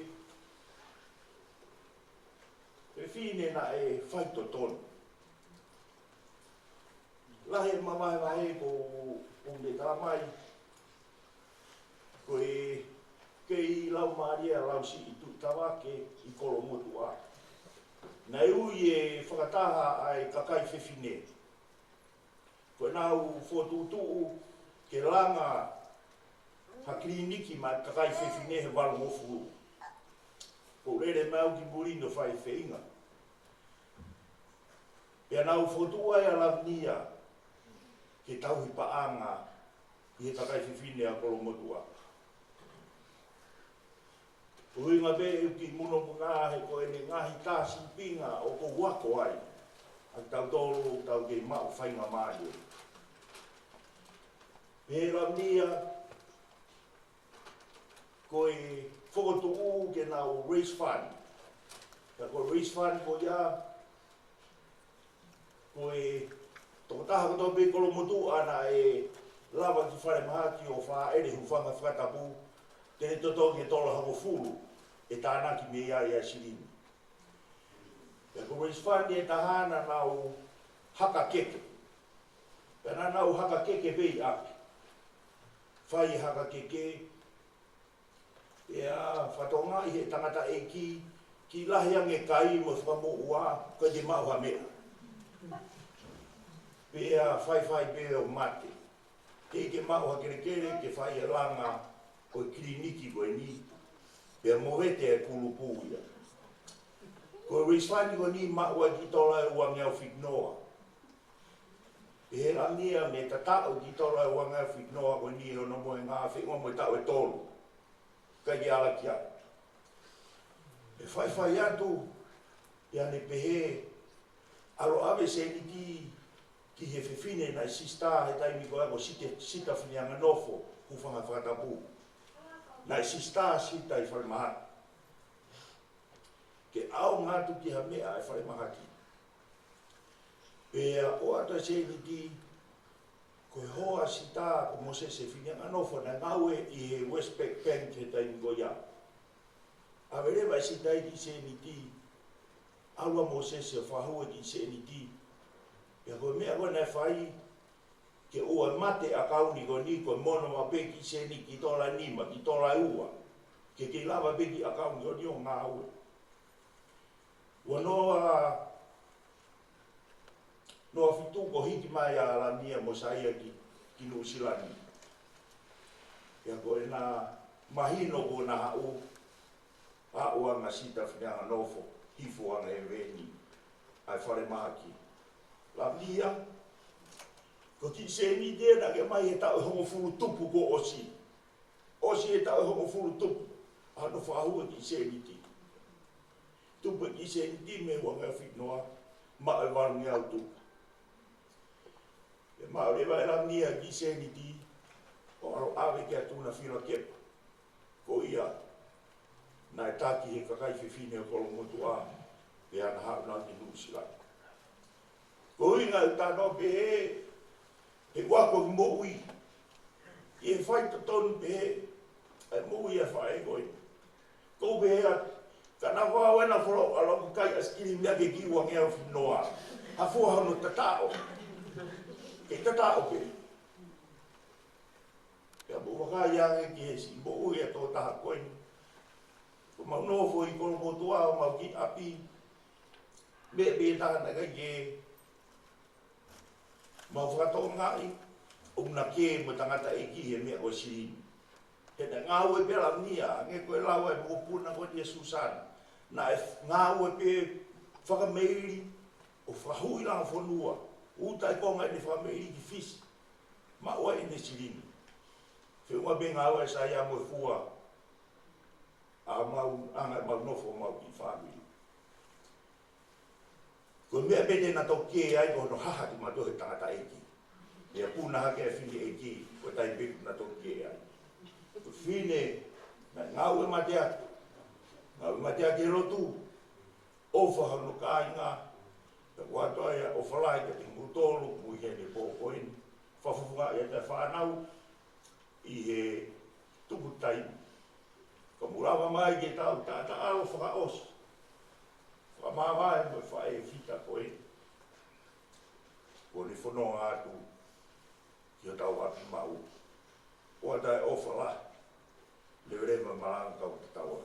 whiwhine na e whaito tonu. Lahe mamahe mahe ko unde karamai. Koe kei lau maria lau si I tutawake I Kolomotua. Nei ui e whakataha ai kakai whiwhine. Koe nau whotutu ke langa ha kliniki ma kakai whiwhine he walu mofu. Ko rere mau ki burino whai whainga. Pea nau whotua e a Lavinia ke tauhi paanga I he kakai whiwhine a Kolomotua. Uinga be e ki muno mga he ko ene ngahi tāsi pinga o ko wako ai. A tau tolu tau ke mau whainga mai. Me Lavinia ko e whokotu u ke nau race fund. Ka ko race fund ko ia ko e tō taha koto pe Kolomotua na e lava ki whare mahaki o wha ere hufanga whakatapu. Tene totongi e tolo hako furu e tānaki me ia ia sirini. E ko Wisfani e tahana nau haka keke. Pena nau haka keke vei ake. Whai haka keke. Ia whatonga i he tangata e ki lahi ange kai mo whamu ua koe te mau ha mea. Pea whai pe o mate. Te ke mau ha kere ke whai e langa o kliniki koe ni. Pea mohete e kulupu ia. Koe Wisfani ko ni maua ki tola e ua ngau whiknoa. He rangia me tatao ki tola e ua ngau whiknoa ko ni o no moe ngā whingo mo tau e tolu. Kai ki ala ki a. E whai atu, ia ne pehe, alo ave se ni ki he whiwhine na sista he taimi ko ako sita whinianga nofo, hufanga whakatapu. Na sista sita i whare mahaki. Ke au ngātu ki ha mea e whare mahaki. Pea o ata se ni koe hoa sita ko mose se whinianga nofo na ngaue i he Westpac Bank he taimi ko ia. Averewa e sita i ki se ni ti, aua mose se whahua ki se ni ti. Pea koe mea koe nei whai, ke ua mate a kauni ko ni koe mono ma pe ki se ni ki tola nima, ki tola ua. Ke lava pe ki a kauni ko ni o ngā ue. Ua noa fitu ko hiki mai a Lavinia mo saia ki Nusilani. Pea koe na mahino ko na hau, a ua ngā sita whianga nofo, hifo anga e veni, ai whare mahaki. Lavinia, ko ki se ni tēnā ke mai he tau e hongo furu tupu ko osi. Osi he tau e hongo furu tupu, ano whahua ki se ni ti. Tupu ki se ni ti me hua ngā whitnoa, ma e warungi au tupu. E maorewa e Lavinia ki se ni ti, o aro awe kia tūna whira kepa, ko ia, na e taki he kakai whiwhine o Kolomotua, pe ana hau nā ki Nusilani. Ko inga u tāno pe he wako ki mo ui. I he whai to tonu pe e mo ui e whae koi. Ko pe hea, ka na whao ena whoro alo ku kai askiri mea ke kiwa ngea whinoa. Ha fua hano tatao. Ke tatao pe. Pea mo waka iange ki he si mo ui e tō taha koi. Ko mau nofo i Kolomotua o mau ki api. Me tāna kai ke mau whakatau ngai, o na ke mo tangata e ki he mea o sirini. He na ngāu e pe Lavinia, nge koe lau e mokopuna ko tia Susana. Na e ngāu e pe Fakafamili, o whahui langa whanua. Uta e konga e ne Fakafamili ki fisi. Ma oa e ne sirini. Whiunga be ngāu e sa ia mo e fua. A mau nofo mau ki whamili. Ko mea bete na toke ai ko no haha ki mato he tangata eki. Ia puna hake e whine eki, ko tai beku na toke ai. Ko whine, na ngau e matea. Ngau e matea ke rotu. O whahano ka inga. Ka watoa ia o whalai ka te ngutolu, mui hene pōkoini. Whafufunga ia te whanau i he tupu taimi. Ka murawa mai ke tau tāta aro whakaosu. Whamawai mo whae whita koe. Ko ni whanonga atu ki o tau api mau. O atai ofala. Le rewa maranga kau te taua.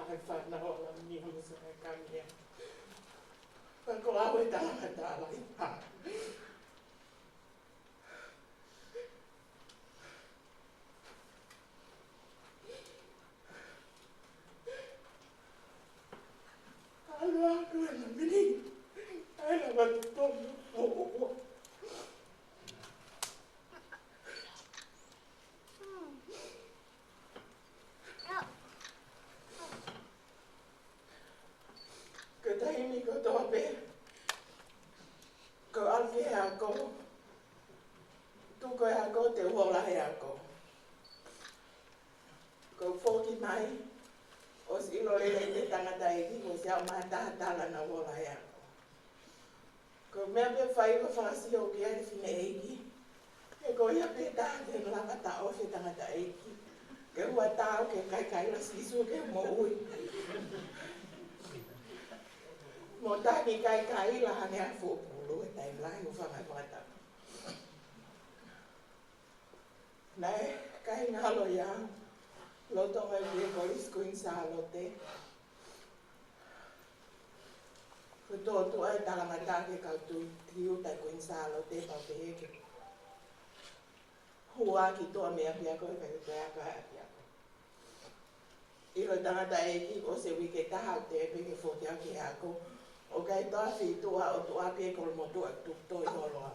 hai whanau Lavinia Musaka Kamea. Ko awe tāla i pā. Alo aku e Lavinia. Ai la watu tono o. Ko tahimi ko toa pe. Ko alki he ako. Tuko he ako te uhola he ako. Ko whoki mai. O si ilo lele te tangata e ki ko si au maha tahatala na uhola he ako. Ko mea pe whai ko whakasi o ki ai whine e ki. Ke ko ia pe taha te laka ta o se tangata e ki. Ke hua tau ke kai la sisu ke mo ui. Mo taki kai la hane a whupulu e tai lahi o whangai whakata. Nei, kai ngalo ia. Loto mai vile kolis kuin sa lote. Ko tō tu ai talamata ke kau tu tiu tai kuin sa lote pau te heke. Hua ki toa mea pia koe kai te aka a pia koe. Ilo tangata e ki o se wike taha te epe ke whotia ki ako. O kai toa whi tua o tua pia Kolomotua tuk toi holoa.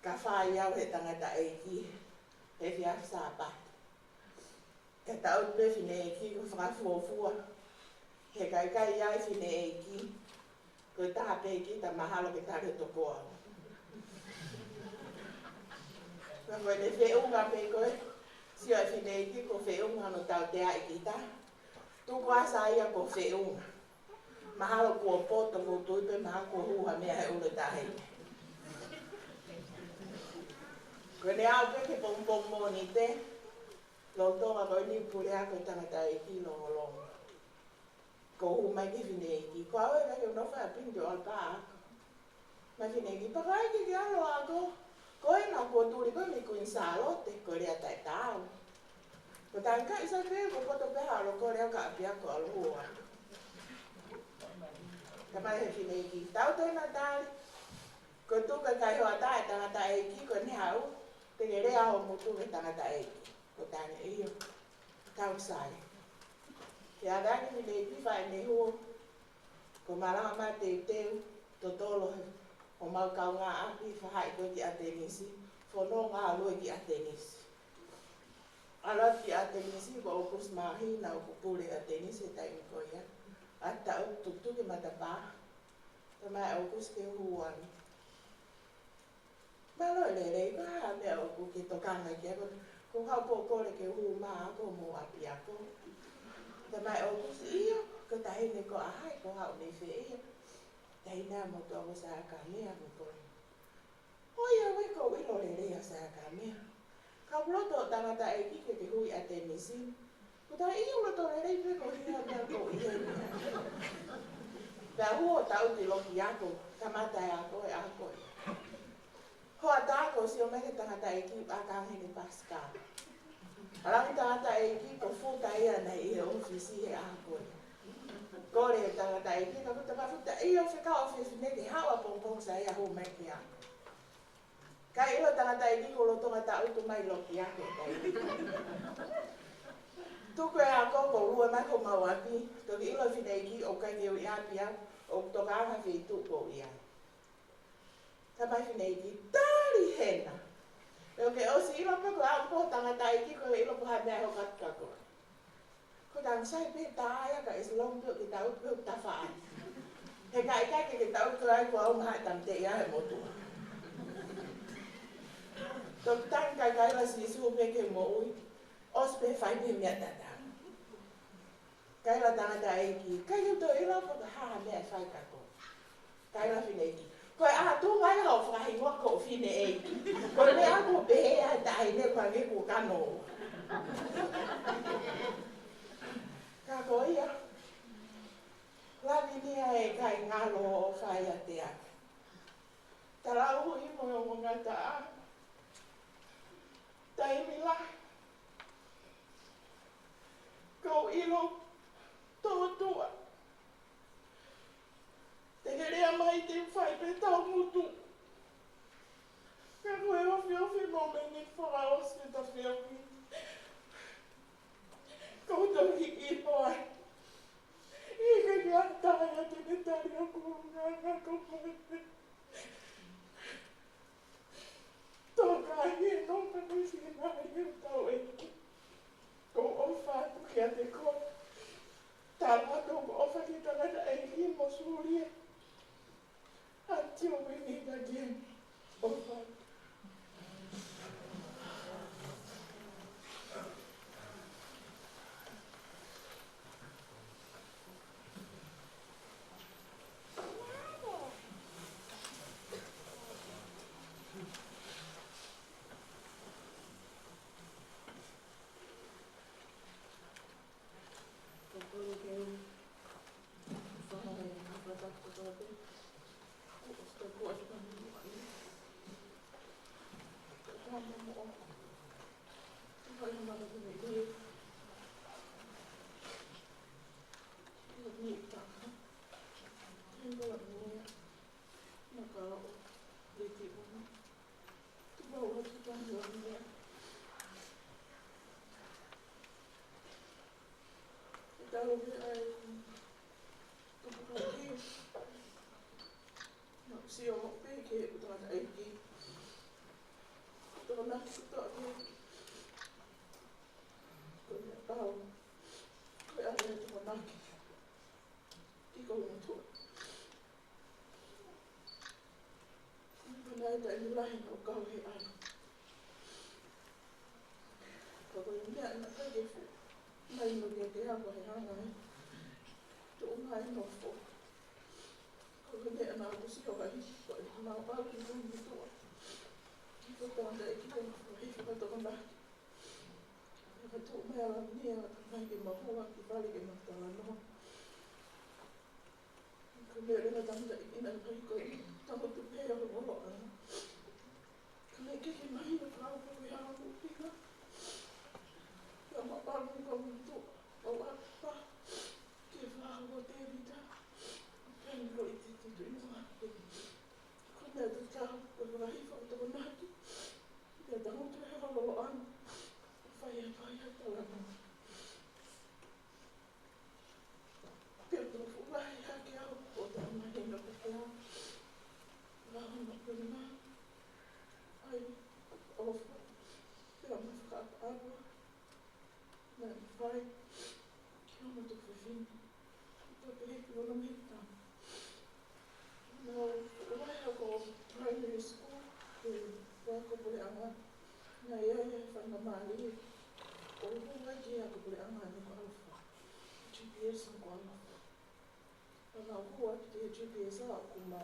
Ka whai au he tangata e ki. He whia sāpat. Ka tau pe whine e ki ko whakafuofua. He kai ai whine e ki. Ko taha pe ki ta mahalo ke tare tokoa. Ka koe ne whiunga pe koe. Sio e whine e ki ko whiunga no tau te ai ki ta. Tuko asa ia ko whiunga. Mahalo kua poto ko tuipe maha ko huha mea he ule tahe. Ko ne au peke pompom mo ni te, lotonga ko ni purea ko tangata e ki longolongo. Ko hu mai ki whine e ki. Ko au e kake unofa a pinto al pā ako. Mai whine e ki, Fakaeiki ki alo ako. Ko e nga kua turi koe mi kuin sa lote, ko rea tai tau. Ko tangka isa kre ko poto peha alo ko rea ka api ako alo hua. Kamai he whine e ki, tau toina tari. Ko tuka kai hoa tae tangata e ki ko ne hau. Te rea ho mutu ke tangata e ki. Ko tane e io. Tau sai. Ke a rangi whine e ki whae ne huo. Ko maranga mai te teu. Totolo he. O mau kau ngā api whahai koe ki a te nisi. Whono ngā lue ki a te nisi. Arat ki a te nisi ko opus mahina o kupure a te nisi e taimi koe ia. Ata o tuktu ke matapā. Tamai opus ke huani. Malo le le ko ha me o ku ki tokanga ki ako. Ko hau po kore ke hu maa ko mo api ako. Tamai opus iyo. Ko tahine ko ahai ko hau ne whi ia. Taina mo to ako sa Kamea mo koe. Oia we ko ilo le rea sa Kamea. Ka loto tangata e ki ke hui a te misi. Ko ta iyo loto le rei pe ko hia mea ko ia ia. Pea huo tau ti loki ako. Tamata e ako e ako e. Hoa tāko si o meke tangata e ki a kāngene Pascal. Arangi tangata e ki ko futa ia nei i he ofisi he ako e. Kore e tangata e ki ka puta pafuta i o whika ofisi neke hawa pongpong sa ia hu meke ako. Ka ilo tangata e ki ko lotonga ta utu mai loki ako e tai. Tuko e ako ko rua mai ko mauapi. Toki ilo whine e ki o kai keo i api ako. O toka anga whitu ko i ako. Tamai whine e ki tari hena. Eo ke o si ilo pa ko au po tangata e ki ko ilo po hai mea ho katka ko. Ko tang sai pe taia ka islong pio ki tau pio ta whaai. He kai ke tau tuai ko au mahai tam te ia he motua. Tok tang kai la si su pe ke mo ui. Os pe whai pe mea tata. Kai la tangata e ki. Kai u to ilo po ka haa mea whai kako. Kai la whine e ki. Koe a tu mai hau whakahingoa ko whine e ki. Koe me ako pehe a tae ne kwa nge ku kano. Ka ko ia. Lavinia e kai ngalo o whai a te ake. Tarau i mo o ngata a. Taimi la. Kau ilo tōtua. Te herea mai te whai pe tau mutu. Ka koe ofi mo me ni wharaos me ta whiawhi. Kau tau hiki hoa. Ika ki ataia te ne tari a kuhunga kau koe. Tō ka hie no ka kusi na hie tau eki. Kau ofa atu ki a te koe. Tāma kau ofa ki tangata eki mo suria. Until we meet again. Ofa. Makao'O, Liti, Vuni. Makao'O, Lavinia. Talo ke ai Fakaeiki. No si o pe ke Fakaeiki. To na to ke. Ko ya pau. Ko ya le to na ki. Ki Kolomotua. Ko na ta ni lai no ka he ai. Ko ko ni na ka ke fu. Mai no ke ha ko he hanga. To mai no fo. Ko ne na ko si o ai. Ko na pa ki ko ni to. Ki ko ta na ki ko hi ko to na. Ko to mai Lavinia ka mai ke ma ho ki pale ke ma ta no. Ko ne na ta na ki na ko ko ta ko tu pe o ho. Ko ne ke mai no ka ko ya ko ki ka. Ya ma pa ko to. O wa pa. Ke va o te vita. Ko i te tu ina. Ko ne te ta ko va hi ko to na ki. Ya ta mo te ho an. Fai ta la no. Ke tu fu la ya ke o ta ma ni no ko la. La no ko na. Ai o fa. Ya ma fa agua. Na fai. Ke o to fu fin. To pe ko no me ta. No, why I go primary school, why ko pole anga na ia Fakafamili, o hunga ki ako pole anga ni ko alfa, GPS ko alfa. Pana hua ki GPS a kuma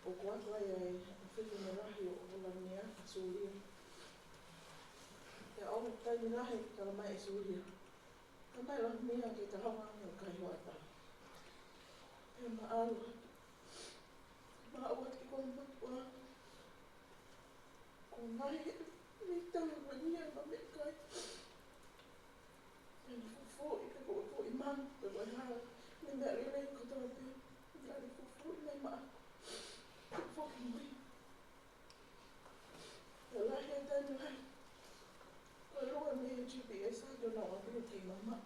o ko anga ia whiwhi me rahi o Lavinia a Suria. E au tai me rahi Kamea e Suria. Kamea Lavinia ki ta hawa o kai hoata. E ma alu Makao'O ki Kolomotua. Ko mai ni tala Lavinia ma me kai. Ni fufu i ko ko i man ko ha ni me rele ko to pe. Ni fufu ni ma. Fufu ni. Ya la he ta ni lai. Ko ro me GPS a do na o ki mama.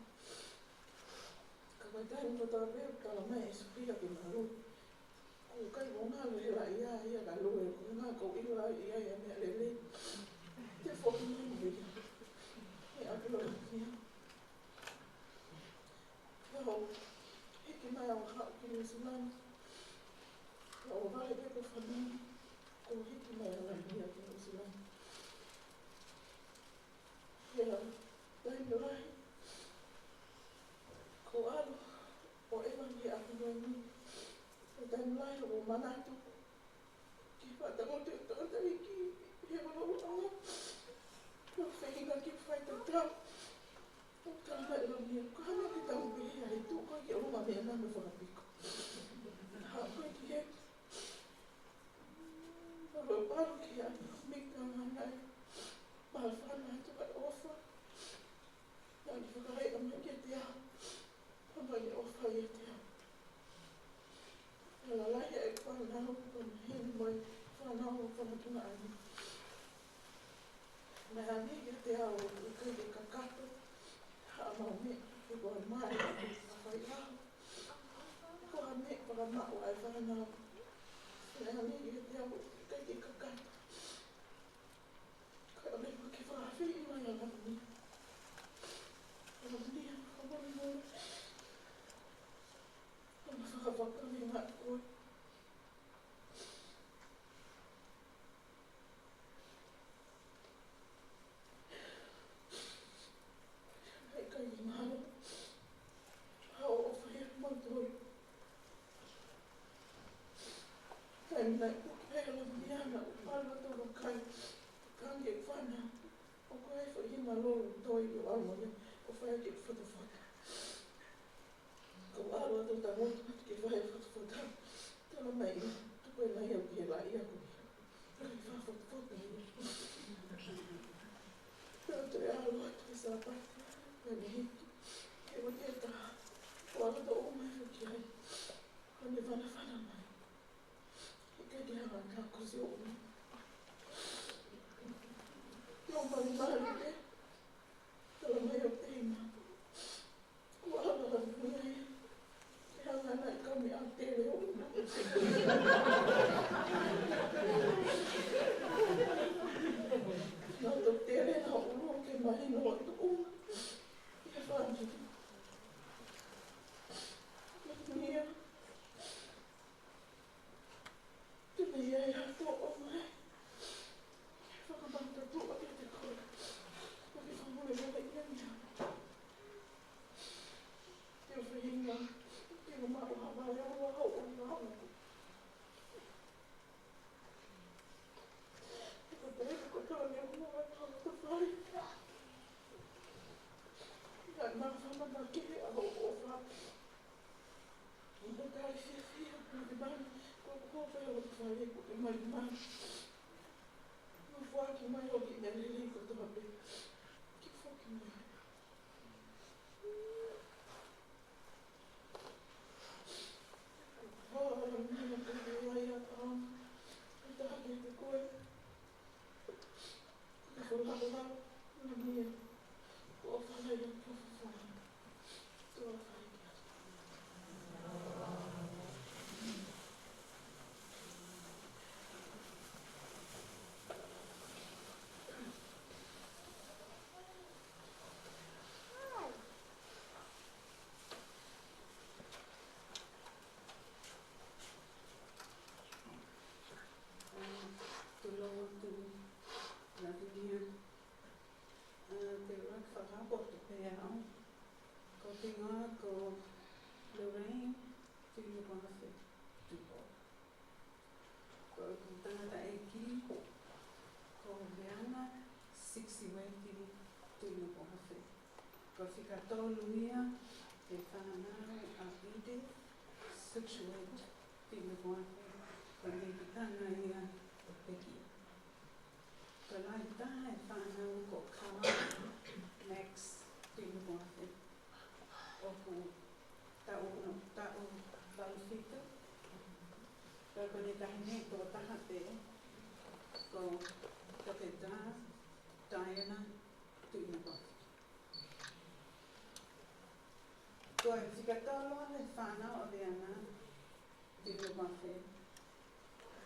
Ka mai ta ni ko to pe ka la mai su ki ki ma ro. Ko kai mo nga le la ia ka lo e ko nga ko i la ia me le te fo ni mo ia e a lo ia ko e ki mai o ha ki ni sulan ko va le pe ko fa ni ko e ki mai la ia ki ni sulan ia dai no ai ko alo o e va ni a ko ni dai lai o manatu ki fa ta mo te ki he mo o no whenga ki whai te tau. O tala e lamia, ko hana ki tau bihi ai tū koe ki o mea nana whakapiko. Ha koe ki he. Maro paru ki ai, mika ngai. Mahal whana atu kai ofa. Na Ai whakahe a me ke te ao. Pamai o whai e te ao. E la lai e whanau, hini mai, whanau o whanatuna ani. Me a mi ke te ao, i kai te kakato, ha mau me, ke koe mai, a whai ao. Ko a me, whakamau ai whanau. Me a mi ke te ao, i kai te kakato. Kai o lewa ke whakawhi mai a Lavinia. Lavinia, whakamau. Ona whakawhakami ngā koe. Hei kai i ngāra. Hao o whahia mautoi. Kai mnei kuki hei Lavinia na upalwa tōra kai. Kangi e whana. O koe whahima loro toi o almoia. O whai ke whatawhata. Ko aroa tō tā motu ke whai whatawhata. Tala mai, tuko e nei au ki e lai a koe. Kai whawhatawhata ni. Pero te aroa te sāpati. Kai me hiki. Ke wa te tā. O ara tō o mai whaki ai. Ko ne whana mai. E kai te hanga kā kosi o mai. Nō mani mani te. Tala mai o te ina. Ko ara Lavinia e. Ke hanga nai Kamea tere o mai. Nā tō tere nā uro ke mahi no atu o. Ke whāngi. Lavinia. Te mei ai a tō o mai. Ke whakamata tō a te koe. Ko ke whamule wala i ania. Te o whahinga. Te o mao hawa e o hau o ngā hau. Ko tāne o mua tāna ta whai. Ia nā whamana ke a ho o wha. I no kāi whia, ko te mani, ko whai o te whai, ko te mai mani. No whaki mai o ki nere rei ko te mape. Ki whaki mai. Mina ka te wai a tāna. I te hake te koe. Ko rāra, nā mea, ko whanai a ko whawhana. Tō a whai ki Lavinia, te rak whakapoto pe au, ko te ngā ko Lorraine, tū whawhi tūpo. Ko tangata e ki, ko Veana, 60 weki tū whawhi. Ko whikatolu ia, te whanau a ide, 6 weki tū whawhi. Ko nekitanga ia o peki. Ko lai taha e whanau ko Kamea, Max, tūnu whawhi. O ku tau whawhita. Ko kone tahine ko taha te, ko toke Diana, tūnu whawhi. Ko e whikatolo e whanau o Veana, tūnu whawhi.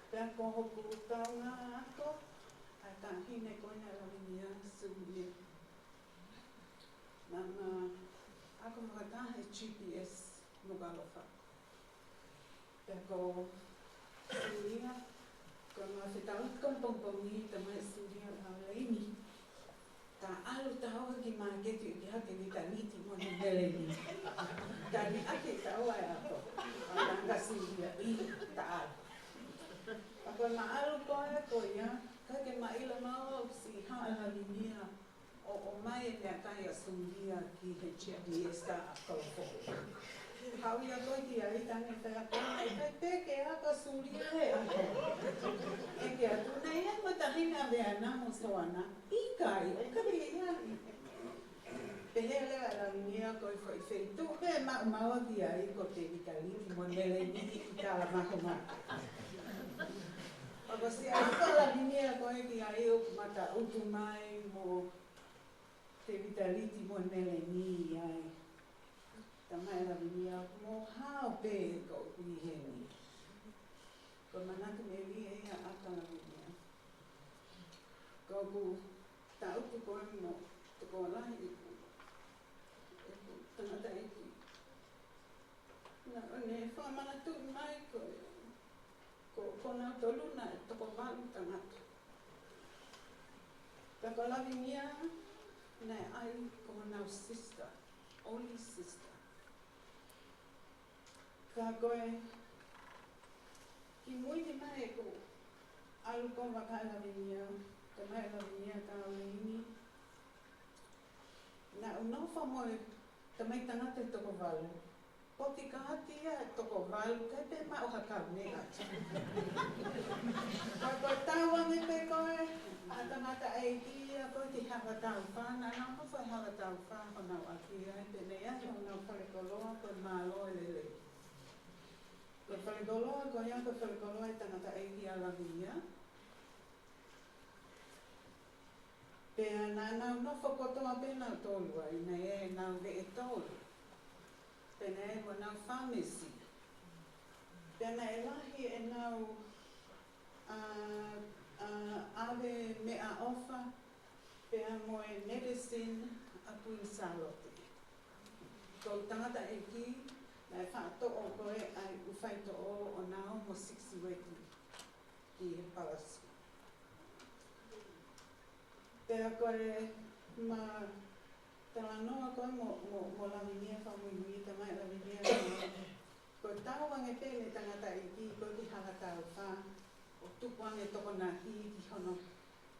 Pea ko hoku taunga ako, a tahine koina Lavinia Sulia. Nana, ako makataha e GPS Mugalofa. Pea ko Sulia, ko mga whitaut kong pongpongi tamai Sulia Lavinia. Ta alu taua ki māketu ki hake ni ta Liti mo ni Heleni. Ta ni ake taua e ako, a nanga Sulia I ta alu. Ako maalu koe ko ia, kake maila maua si haa Lavinia o mai e mea kai a Sulia ki he GPS ka a Kolomotua. Hau ia koe ki a itange whea koe, e kai peke a ka Sulia he ako. E ke atu nei e matahina vea namo soana, i kai o kare ia. Pehele a Lavinia ko i Failotu pe maua ki ai ko te vitaliti mo nele ni i tala mahoma. Ako si ai ko Lavinia ko ki ai o mata utu mai mo te vitaliti mo nele ni ai. Tamai Lavinia mo hao pe ko i heni. Ko manatu me li e a ata Lavinia. Ko ku ta utu ko mo te ko lahi tangata eki. Na ne whamanatu mai ko nau tolu na toko walu tangata. Ka ko Lavinia na ai ko nau sister, only sister. Ka koe ki muiti mai ko alu ko waka Lavinia, ka mai Lavinia ka Liti. Na unofa moe tamai tangata toko walu. Poti ka hati ia toko walu, kai pe ma o haka mea. Ka koe tāwangi pe koe, a tangata e ia koe te hawa tau whana, nā mawhai hawa tau whana nau aki ai, pe nei ai o nau wharekoloa koe mālo e lele. Koe wharekoloa koe ia koe wharekoloa e tangata e ia Lavinia. Pea nā nau whakotoa pe nau tolu ai, nei e nau le e tolu. Pena e mo nau pharmacy. Pena e lahi e nau ave mea ofa, pea mo e medicine a pui salote. Ko tangata e ki, na e whaato'o koe ai uwhai to'o o nao mo 60 weti ki he palasi. Pea koe ma tala noa koe mo Lavinia whamuinui, tamai Lavinia ko tāwange pēne tangata i ki, koe ki hala tau wha, o tupuange toko nā hi ki hono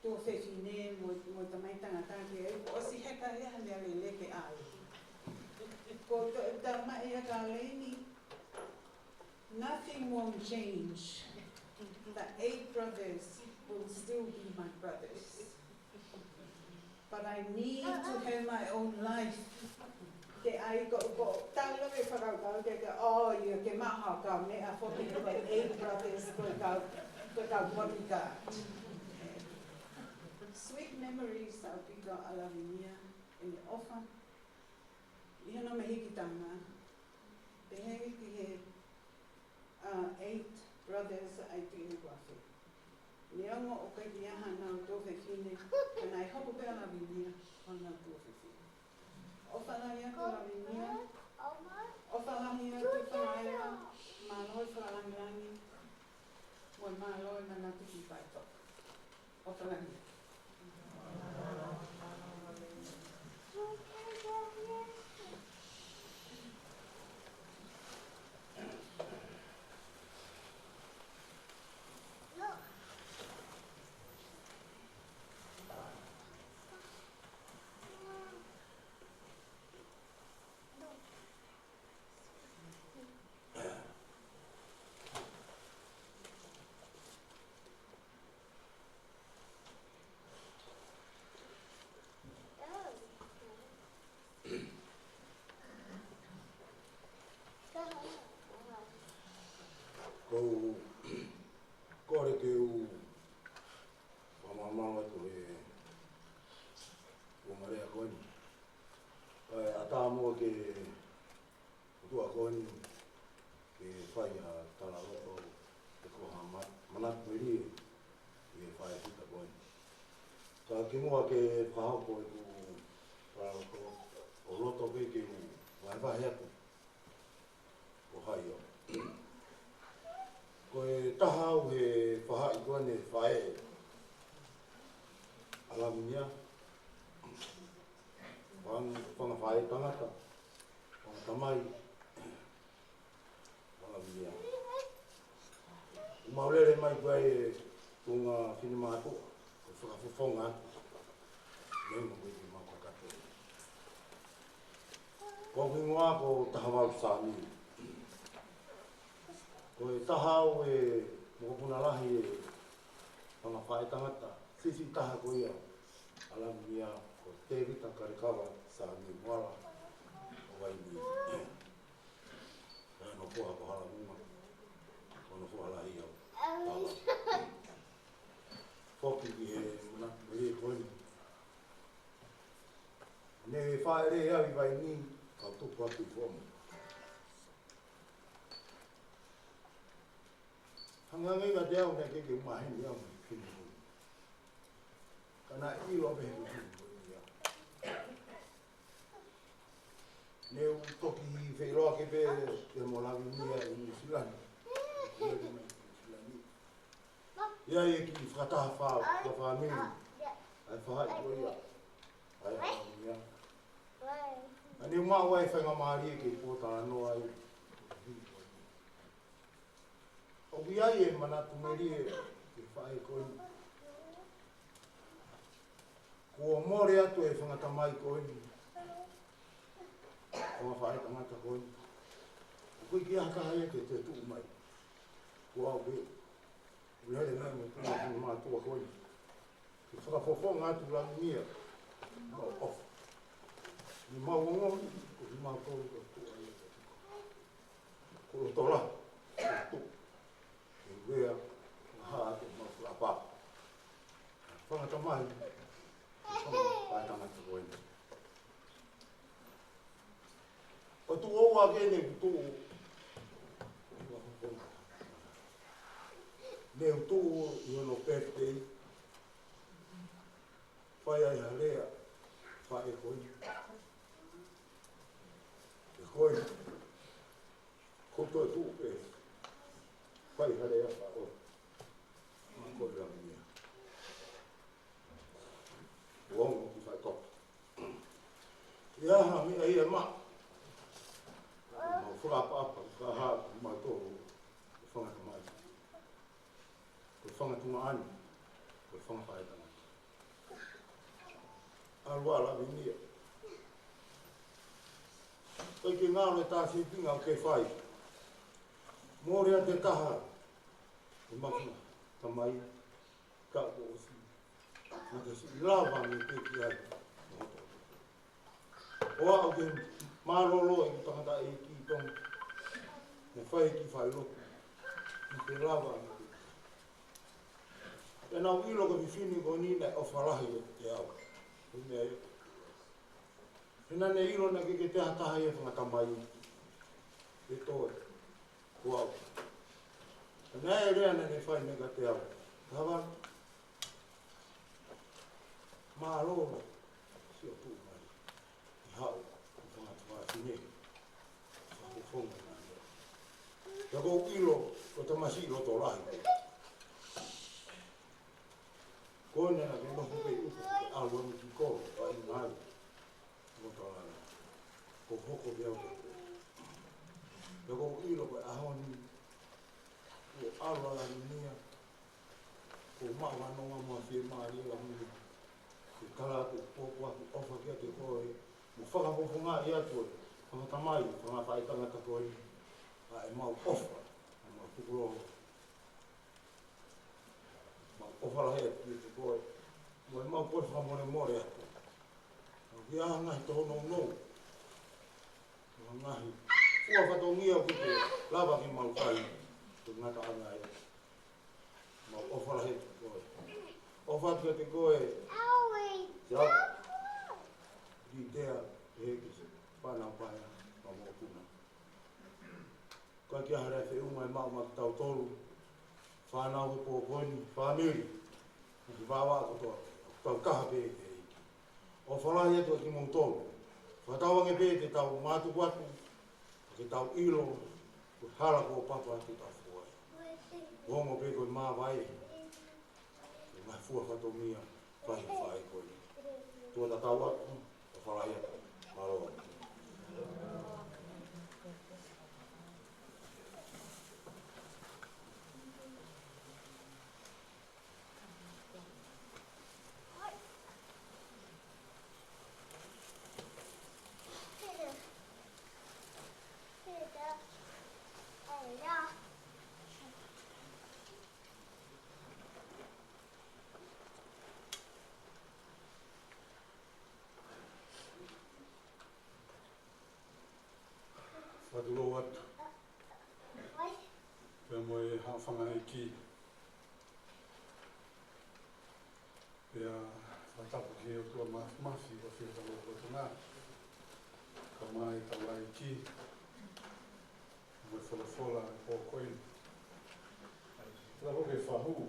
tō whewhine mo tamai tangata ki e, ko osi heka ea lea le leke ai. Ko tamai ea ka leini, nothing won't change. The 8 brothers will still be my brothers. But I need to have my own life. Ke ai ko talo e whakau ke oh you ke maha ka mea whoki ko 8 brothers ko ka bodyguard. Sweet memories au pika a Lavinia e me ofa. Iha no me hiki tanga. Te hei ki he 8 brothers ai tini kwafe. Neongo o kai ki aha nau tō whewhine, kana i hopo pēr Lavinia o nau tō whewhine. O whalahi aku Lavinia, o whalahi aku whalaia, māloi whalarangirangi, moi māloi manatu ki pai toka. O whalahi. Kore ke u whamamanga to e umarea koini. A tā mua ke utua koini ke whai a tala roto te koha manatu eri e whai a hita koini. Tā ki mua ke whahoko e ku whahoko o roto pe ke u whai aku o hai o. Ko e taha au he whahai koe ne whae a Lavinia. Whanga whae tangata, whanga tamai a Lavinia. Maurere mai koe e tōnga whinimātua, ko whakawhawhonga atu. Nengo koe te makakato. Ko hingoa ko taha wau sāmi. Ko e taha au e mokopuna lahi e whanga whae tangata, sisi taha ko ia a Lavinia ko te rita karikawa sa mi wala o wai ni. No fua ko hala uma. No fua hala ia. Foki ki he mana me koni. Ne whae re awi vai ni ka tupu atu fomu. Hangangai ka te au ne keke umaheni au ni kini hui. Kana ilo me he hui ia. Ne u toki whairoa ke pe te mo Lavinia i New Zealand. Ia e ki whakataha Fakafamili. Ai whahai ko ia. Ai ia. Ani uma wai whainga maari e ke pōtara noa i. O ai e manatu meri e ke whae koni. Ko more atu e whangata mai koni. Ko whae tangata koni. Ko ki haka hai ke te tuu mai. Ko au be. Uhere nai me tūna tūna mātua koni. Ke whakafofonga atu Lavinia. Mau off. Ni mau ngoni. Ko ni mau tōru ka tua i. Ko lo tola. Ko wea, haa te mawhura pā. Whangata mai, whai tangata koeni. O tu oua kene tu ne tu i ono birthday. Whai ai harea, whai koeni. E koeni. Koto e tu e. Whai harea wha o. Mako i Lavinia. Uongo ki whai topu. Ia ha mea ia ma. Mau whakapapa, whakaha, mai tōru. Ko whangata mai. Ko whangatunga ani. Ko whangawhaetanga. Arua Lavinia. Koi ke ngāro e tāsi pinga o ke whai. Mōrea te taha. E makuna, tamai, ka o si. Nā te si lava me te ki ai. O au ke mārolo e ki tangata e ki tong. Me whai ki Failotu. Me te lava me te. E nau ilo ka whiwhini ko nina o wharahi e te au. E mea e. E nane ilo na ke te hataha e whangata mai. E toi. Ko au. Nā e rea nene whai mega te au. Tawa. Mā rōro. Si o tū mai. I hau. I whangata wā whine. Whako whonga nā rea. Ia kou ilo. Ko te masi ilo tō rahi. Ko nena ke mahu pei upo. Ke alua mi ki koro. Wai ngai. Ko tō rahi. Ko hoko te au te. Ia kou ilo koe ahoni. Ko aroa Lavinia, ko mawa nonga mua whie maari la mui, ko kala ko pōpua ki ofa kia te koe, mo whakapopo ngā i atu e, whangata mai, whangawhai tangata koe, a e mau ofa, a mau tukuroho. Mau ofa la hea ki te koe, mo e mau koe whamore more atu. Ki aha ngahi toho nou. Ngahi, ua whatongia ki te lava ki mau whai. Ngata anga e. Mau ofara he te koe. Ofara te koe. Ia. Di tea he ki se whanau paia. Ma mō puna. Koe ki ahara e unga e mau maki tau toru. Whanau he pō koini. Whamiri. Ki wāwā kotoa. Tau kaha pē te eiki. Ofara he atua ki mō toru. Whatauange pē te tau mātuku atu. Ke tau ilo. Ko hala ko papa atu tau. Hongo pe koe mā vai. E mai fua whatomia, whai whai koe. Tua ta tau atu, o whalai atu, maroa. Pea whatapu ki o tua mafi o whia talo o tona. Kamea i Fakaeiki. Mai whalafola o koe. Lavo ke whahu.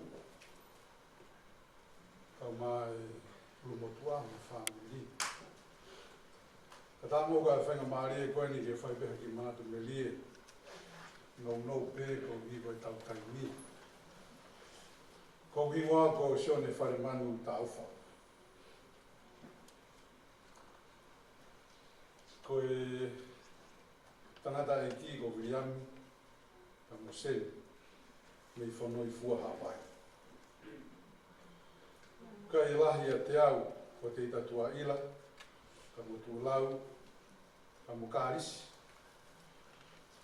Kamea i Kolomotua ma Fakafamili. Ka tā mō ka whainga maari e koe ni ke whaipeha ki manatu me lie. Ngau pē ko hi koe tau taimi. Ko hi wā ko sione whare manu tā uwha. Ko e tangata e ki ko William ka Mosel me i whanoi fua hawai. Ka e lahi a te au ko te itatua ila, ka motu lau, ka mukarisi,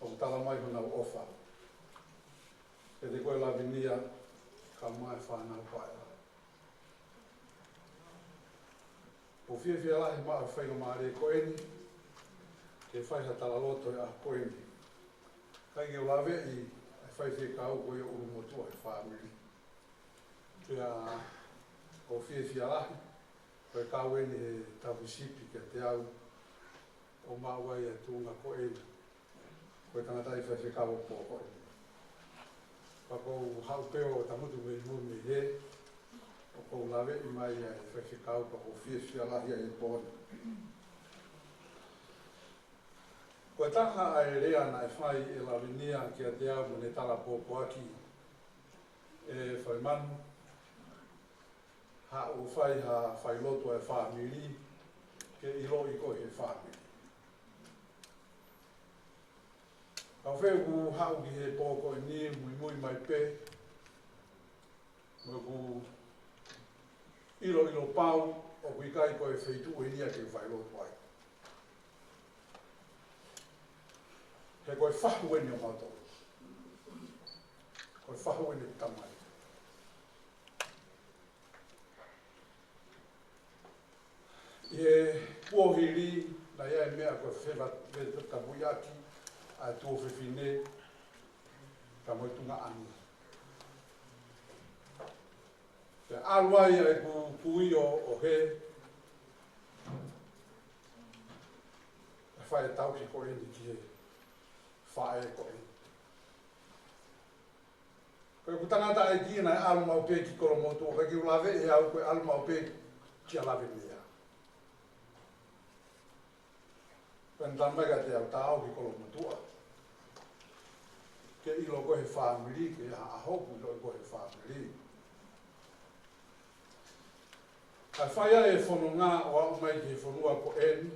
o tala mai hona o ofa. E te koe Lavinia, ka mai whanau paera. O whiawhia lahi maa whainga maare koe ni, ke whaiha tala loto e a koe ni. Kai ke o lawe i whaiwhia ka au koe o Kolomotua e Fakafamili. Pea o whiawhia lahi, koe kawe ni he tawisipi ke te au o mawai e tūnga koe ni. Koe tangata i whaiwhia ka o pōkoe. Pakou hau peo o tamutu me me he, o kou lawe i mai e whaiwhikau pakou whiawhia lahi e pōni. Koe taka ai rea na e whai e Lavinia ki a te au mo ne tala pōpoaki e whaimanu, ha o whai ha Failotu e Fakafamili ke ilo i koe he Fakafamili. Ka wheu hau ki he pōko i ni mui mai pē. Mo ku ilo pau o kui kai koe wheitu e nia ke Failotu ai. He koe whahu e ni o mātou. Koe whahu e ni tamai. I he puohiri na ia e mea koe whewa ka buiaki a tō whiwhine ka moitunga anu. Te aluai e kui o he e whae tau ki koe ni ki he whae koe. Koe kutangata e ki na e alu mau pē ki Kolomotua, kai ki ulawe e au koe alu mau pē ki a Lavinia. Koe ntamega te au tāo ki Kolomotua. Ke ilo koe he Fakafamili, ke a hopu ilo koe he Fakafamili. Kai whaia e whono ngā o au mai ki he whonua ko eni,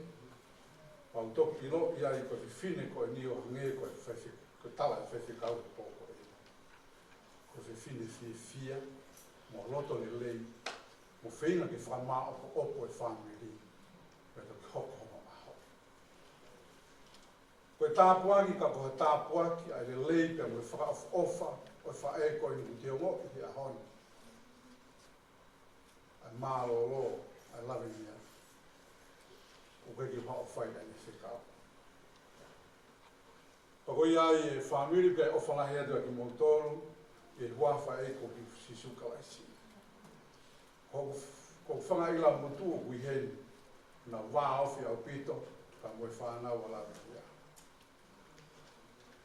pau toki ilo ia i koe whiwhine koe ni o hange koe tala e whewhikau e pō koe eni. Koe whiwhine fia, mo loto ni lei, mo whenga ki whamā opo e Fakafamili, koe toki hoko hono aho. Koe tāpuaki ka koe tāpuaki ai le lei pe mo whakaofa o whae koe ni te ongo ki te ahoni. Ai mālolo, ai Lavinia. O koe ki hao whai ane whikau. Pako ia i e Fakafamili pe ofa lahi atu ki Motoru, e huafa e ko ki sisuka laisi. Ko whanga ila mutu o kui heni, na wā ofi au pito, ka moe whanau a Lavinia.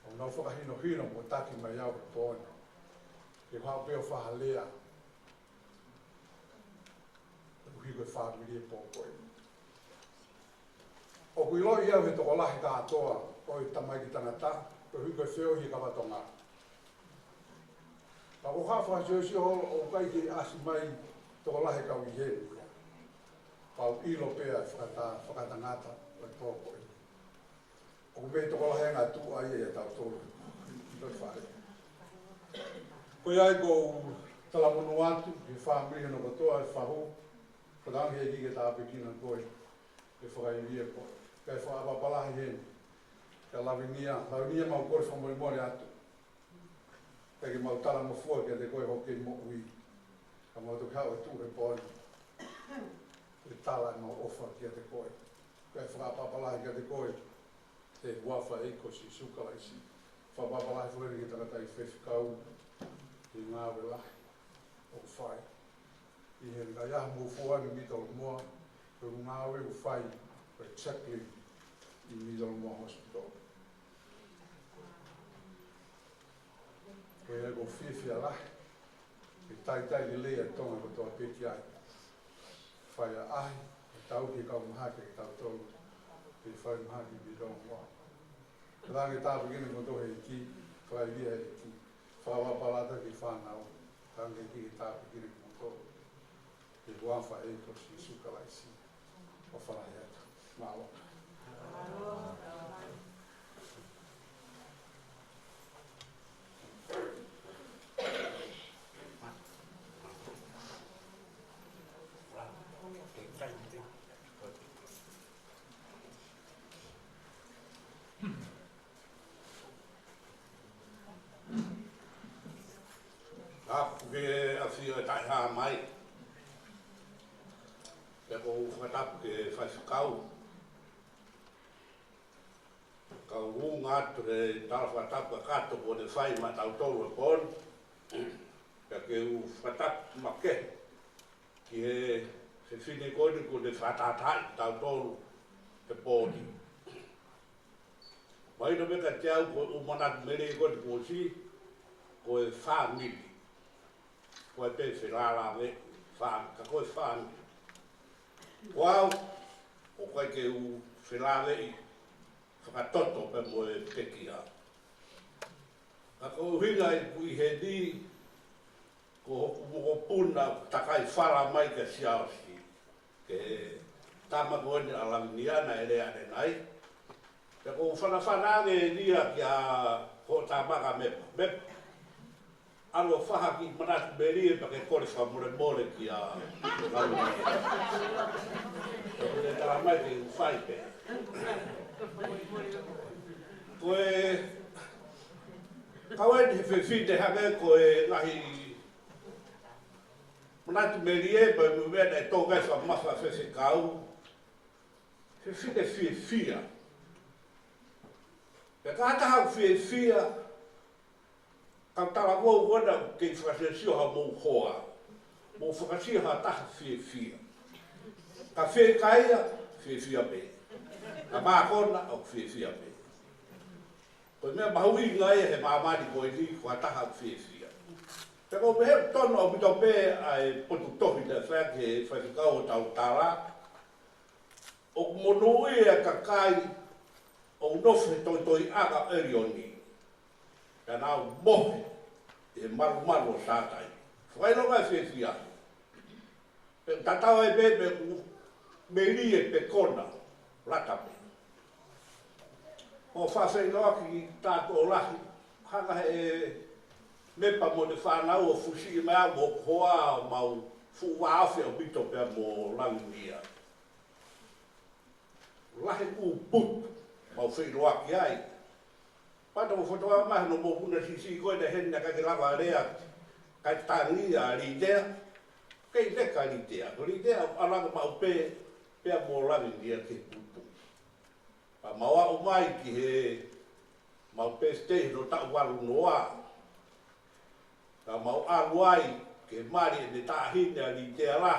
O nau whakahino mo taki mai au he pōni. Ke hao peo whahalea. Uhi koe Fakafamili e pōkoi. O kui loi iau he toko lahi kātoa, o i tamai ki tangata, ko hui koe wheo hi kawatonga. Pa ko hawha si o kai ki asi mai toko lahi kau i he. Pau ilo pea whakatangata o i pōkoi. O me toko lahe ngā tū ai e tau tōru. Toi whare. Koe ai ko talamonu atu, he Fakafamili no katoa e whahu. Whakangi e ki ke tāpekina koe. Ke whakairia koe. Kai whaapapalahi heni. Ka Lavinia mau kore whamorimore atu. Kai ki mau tala mafua ki a te koe hoke mo ui. Ka mau tuki hao e tū he pōni. Ke tala e mau ofa ki a te koe. Kai whaapapalahi ki a te koe. Te wafa e ko si suka laisi. Whapapalahi fuere ki tangata i whewhikau i ngā welahi o whai. I I he ka ia mo fua ni mi tol mo ko nga we fai exactly in middle mo hospital. Ko e go fifi ala. Ke tai le le tonga ko to peti ai. Fai ai tau ki ka maha ke tau tolu. Ke fai maha ki middle mo. Rangi tā pekini mo to he ki fai lia he ki. Fai wa palata ki whanau. Rangi ki tā pekini mo to. Ke wā Failotu si suka lai si. O whanai atu. Mālo. Ke afia tai ha mai. Ke ko whakatap ke whaifakau. Ka unga ture tala whakatap ka kato po ne whai ma tau tolu e pon. Ke u whakatap ma ke. Ki he se whine koni ko ne whatatai tau tolu te poni. Mai no me ka te au ko umanat mene koni ko si. Ko e whamili. Ko e pe whenala me, ka koe whāni. Wau, o koe ke u whenala i whakatoto pe mo e teki a. Ka koe hinga i pui he ni, ko hoku moko puna takai whala mai ke siaosi. Ke tama koe ni a Lavinia na ere ane nai. Ka koe whanawhanane e nia ki a ko tamaka mepa. Alo whaha ki manatu meri e pa ke kore whamore ki a Lavinia. Ko te tala mai te whai pe. Koe... Kawe ni he whiwhite hange koe ngahi... Manatu meri e pa mu mea e tōkai whamawha whewhi kau. Whiwhite whiwhia. Pe kātaha whiwhia... Ka tala wau wana ke whakasio ha mou hoa. Mou whakasio ha taha whiwhia. Ka whiwhikaia, whiwhia pe. Ka mākona au whiwhia pe. Koe mea mahui ngai he māmani koe ni kua taha whiwhia. Te ko mehe tono au mito pe ai potu tohi te whak he whakikau o tau tāra. O kumonui e kakai o nofe toi aga erioni. Ka nau mohe e maru o sātai. Whaino kai whiwhia. Tatau e pe me li e pe kona ratape. O whawhai noa ki tātou lahi. Hanga he mepa mo te whanau o fusi i mea mo hoa o mau fuwaafi o bito pia mo Lavinia. Lahi ku putu mau whainoa ki ai. Pata mo whatoa mahi no mo puna sisi koe te hena kake lava rea kai tangi a Litea. Kei leka Litea. Ko Litea alanga mau pea mo Lavinia ke putu. Pa maua o mai ki he mau pe stei no tau walu noa. Ka mau aluai ke mari e ne tahine a Litea la.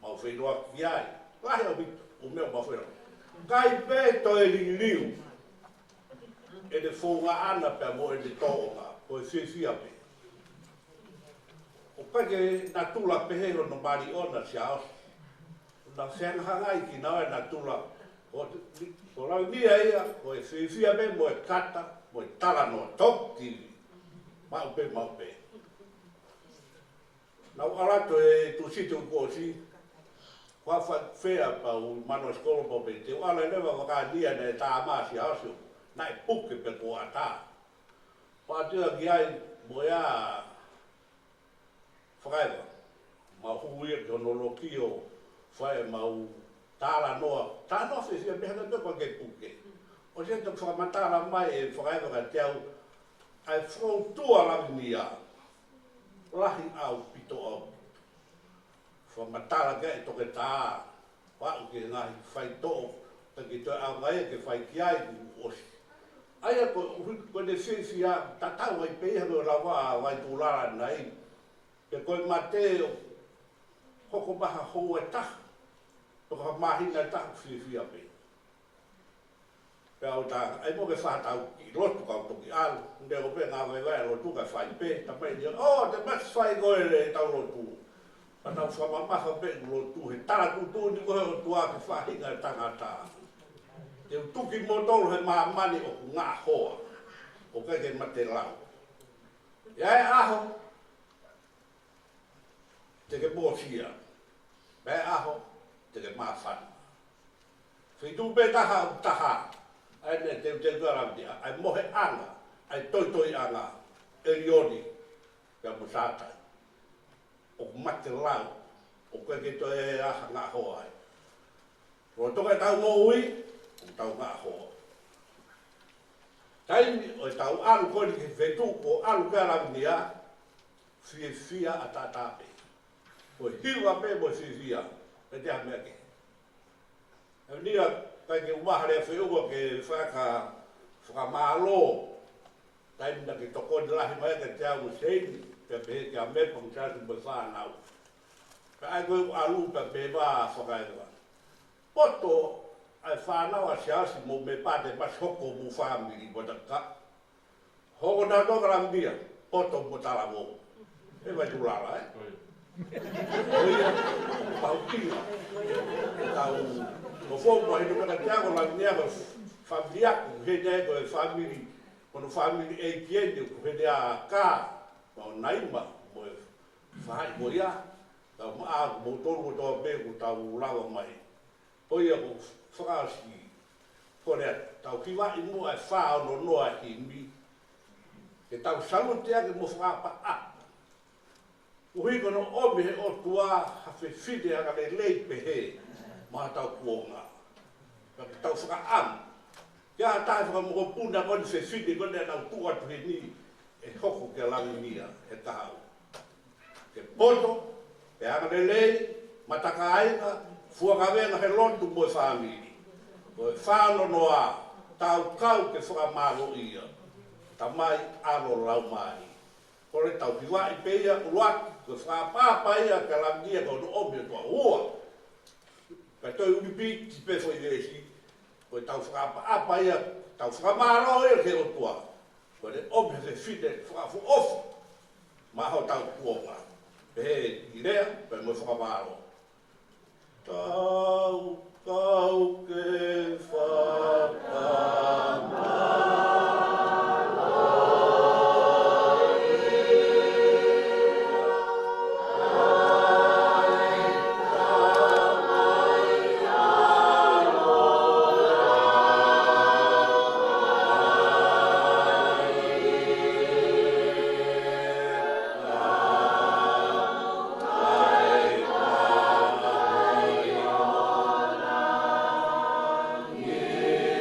Mau whenua ki ai. Lahi o bito, o mea mau whenua. Kai pe to e liu. E de whonga ana pe mo e de tōnga, ko e whiwhia pe. O kake na tula pehero no mari ona si aos. Na whenhangai ki nao e na tula. Ko Lavinia ia, ko e whiwhia pe, mo e kata, mo e tala no toki. Mau pe. Nau alato e tu situ kōsi. Kua whea pa u mano skolo po pe. Te wale lewa wakadia ne tā maa si aosio. Nai puke pe ko ata. Pātia ki ai mo ia whakaiwa. Ma huia ki hono ki o whae mau tāla noa. Tā noa whiwhia meha ka mepa ke puke. O se te whakamatala mai e whakaiwa ka te au ai whautua Lavinia. Lahi au pito au. Whamatala ke e toke tā. Wau ke ngahi whai tō. Taki toi au ngai ke whai ki ai ku osi. Aia ko ne whiwhia, tatau ai peha me o lawa wai tūlara nei. Ke koe mateo, hoko maha hou e taha. Toka mahina e taha whiwhia pe. Pea o ta, ai mo ke whātau ki lotu kau toki alu. Nde o pe ngā wai lotu ka whai pe. Ta mai dia, oh, te mas whai goe le tau lotu. Pana whamamaha pe lotu he tara tutu ni kohe o tua ki whahinga e tangata. Te utuki motoro he maamani o ku ngā hoa. O kai ke mate lau. Ia e aho. Te ke mōsia. Ia e aho. Te ke māwhana. Whitu pe taha o taha. Ai ne te Lavinia. Ai mohe anga. Ai toi anga. E rioni. Pea musātai. O mate lau. O kai ke toi e aha ngā hoa ai. Ro toka tau mō ui. O tau ngā hoa. Taimi o tau alu koni ke whetu o alu kia Lavinia, whia a tātāpe. O hiwa pe mo whia, e te hamea ke. Lavinia, kai ke umahare whiuwa ke whakamālo, taimi na ke tokoni lahi mai ke te au seini, pe pehe ke a mepa mtasi mo whanau. Ka ai koe alu pe pe wā whakaewa. Poto, ai whanau a siasi mo me pate pas hoko mo whamiri mo taka. Hoko na toka Lavinia, poto mo tala mo. E vai tulala, Oia, tau kina. Tau, no fomo hino mena tiago Lavinia ko whamiriaku, he nei ko e whamiri, kono whamiri e kiende, ko he nea kā, mo naima, mo e whai mo ia, tau maa mo tolu mo toa peku tau lawa mai. Oia ko whakasi, kore tau kiwai mua e whao no noa himi. E tau salutea ke mo whakapa a. Uhi kono omi he o tua hawhi white haka le leipe he, maha tau kuonga. Tau whakaam. Kia tai whakamoko puna koni whi white koni e nau tua tuhe ni, e hoko ke Lavinia, he tahau. Ke poto, e haka le lei, mataka aina, fuakawenga he lontu mo e whamiri. Ko e whāno noa tau kau ke whakamaro ia. Ta mai alo lau mai. Ko le tau piwai peia uruaki ko whakapapa ia ke Lavinia ko no omi o tua ua. Ka toi unipi ti pefo i resi. Ko e tau whakapapa ia, tau whakamaro ia ke o tua. Ko le omi he white whakafu ofu. Maho tau kuonga. He i rea, pe mo whakamaro. Kau ke Yeah.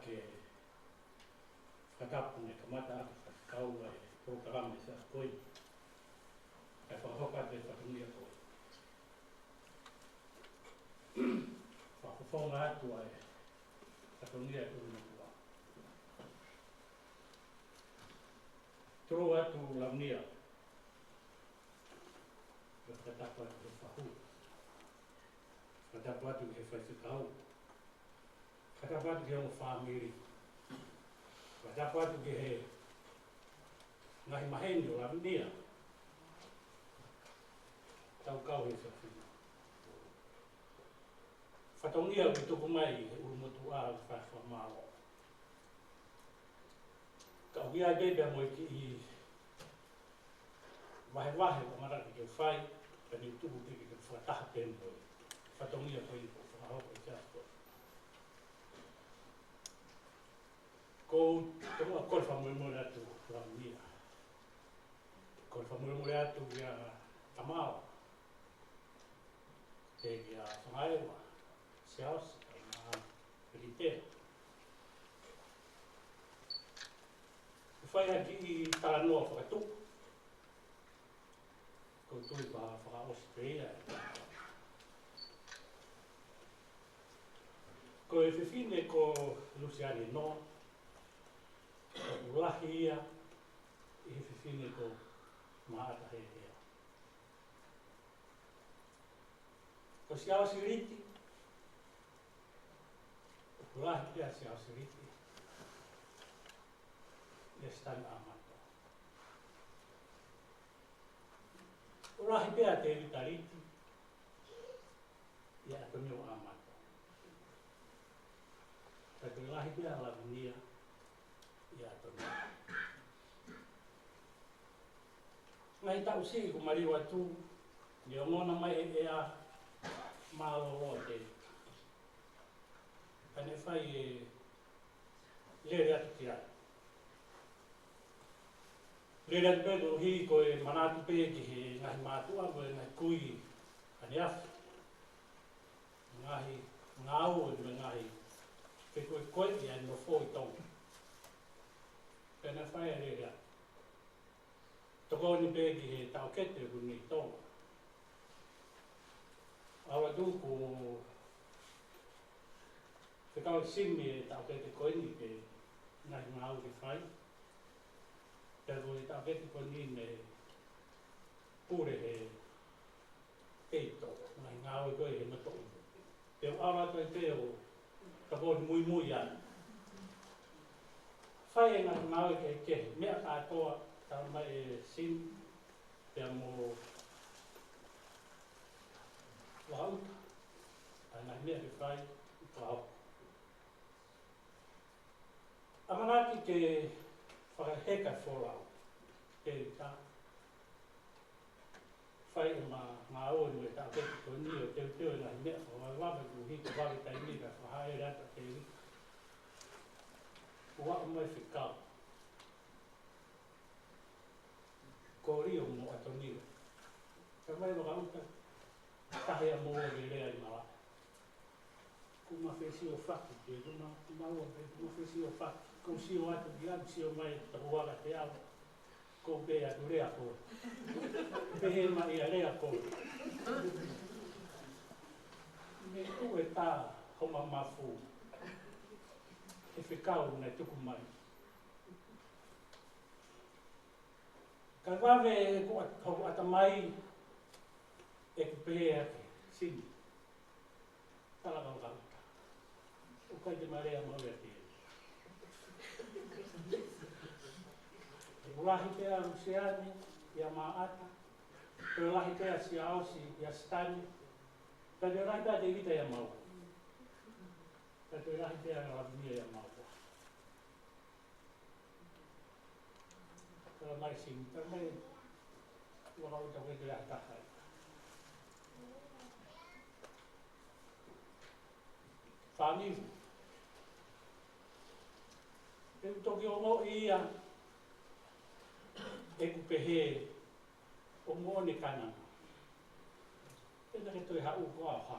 ke whakatapu ne kamata atu whakakaua e programe sa koe. Kai whakahoka te whakungia koe. Whakawhonga atu ai whakungia e Kolomotua. Toro atu Lavinia. Whakatapu atu he whahu. Whakatapu atu he whaifukau. Whakatapu atu he Fakafamili. Whakatapu atu he ngahi maheni o Lavinia. Tau kau he whawhina. Whataungia ki tuku mai he Kolomotua o Fakafamili. Ka uia i bebea mo ki i wahe o maraki ke whai, ka ni tuku ki ke whataha tempo. Whataungia koe i whakahoko i teasko. Ko tonga kore whamuremure atu Lavinia. Kore whamuremure atu ia Kamea. Te ia whangaewa, siaos, ngā Liti. Whai haki i taranoa whakatuku. Ko tui pa Australia. Ko e whiwhine ko Luciani noa. Ko ulahi ia. I whiwhine ko maata he hea. Ko siaosi Liti. Ko ulahi ia siaosi Liti. Están amando. Urahi pea te evita Liti. Ia atonio amando. Tato urahi pea Lavinia. Ia atonio. Ngai tau si ku mariwa tu. Ni ongona mai ea malo te. Pane whai lere atu ki ai. Lera te pēto hi koe manatu pēki he ngahi mātua koe ngahi kui ane afu. Ngahi ngāo e me ngahi ke koe koe i ane no fōi tonga. Pēna whae a lera. Toko ni pēki he tau kete Vuni tonga. Awa tūku te kau simi e tau kete koe ni ke ngahi ngāo ki whai. Pero i tāpeti ko nīne pūre he peito, ngai ngāwe koe he mato. Te aura koe teo, ka kōni mui mui ana. Whai e ngai ngāwe ke kehi, mea kātoa, tā mai e sin, pia mō wahauta. Tā ngai mea ke whai, i wahauta. Amanaki ke whakaheka wholau, te tā. Whai e ngā ori me tā peki ko ni o teo e ngahi mea whawawawe ku hiko wawe tai mika whahae rata te ri. Ua o mai whikau. Ko rio mo atonira. Ka mai waka uta, tahe a mō re rea i mawa. Ku mawhesi o whaki te runa, ku maua pe ku mawhesi o whaki. Ko si o atu ki atu si o mai tahuaga te awa. Ko pe atu rea koe. Pehe mai a rea koe. Me tu e tā homa mafu. E whikau nei tuku mai. Ka wawe ko ata mai e ku pehe ake sini. Tala kau kauta. O kai te marea maue ate. Ulahi pea Luciani, ia maata. Ulahi pea siaosi, ia stani. Tade ulahi pea te evita ia mau. Tade ulahi pea Lavinia ia mau. Tala mai sini, tala mai wakauta koe te lahi tahai. Whamiru. E toki o mo ia. E ku pehe o ngone kanana. E nake toi hau ko a ha.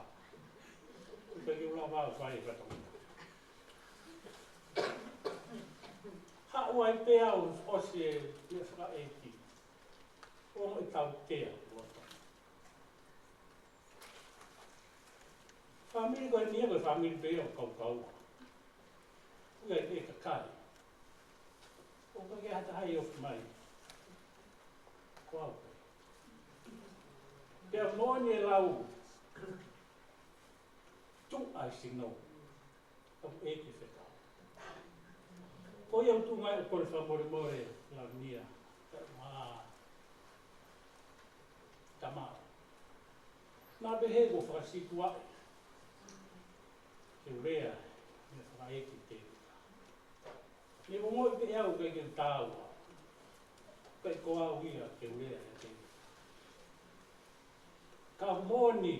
Ku peke ula wau whai ratonga. Ha'ua I pea o se me Fakaeiki. O I tau tea. Famili koe nia koe famili pea o kau. Ua e kakai. O ka ke hata hai of mai. Kau pe. Pea moani e lau. Tu ai sino. Au eki whekau. Ko iau tu ngai o kore whamore Lavinia. Kamea. Nā behe ko whakasitu ai. Ke urea, me Fakaeiki te. Me mo i pe au kai ke tāua. Kai ko au ia ke urea te. Ka moni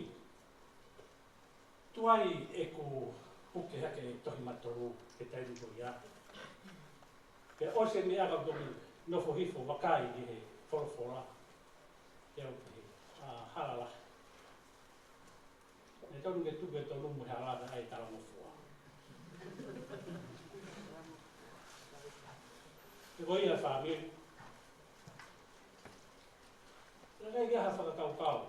tuai e ko huke hake e tohi matoru ke tairi ko ia. Ke ose me aka toki nofo hifo wakai i he wholofora. Ke au ke halala. E tonu ke tuke tonu mo halala ai tala mo fua. Ke ko ia whamiri. Rei ke ha whakakau.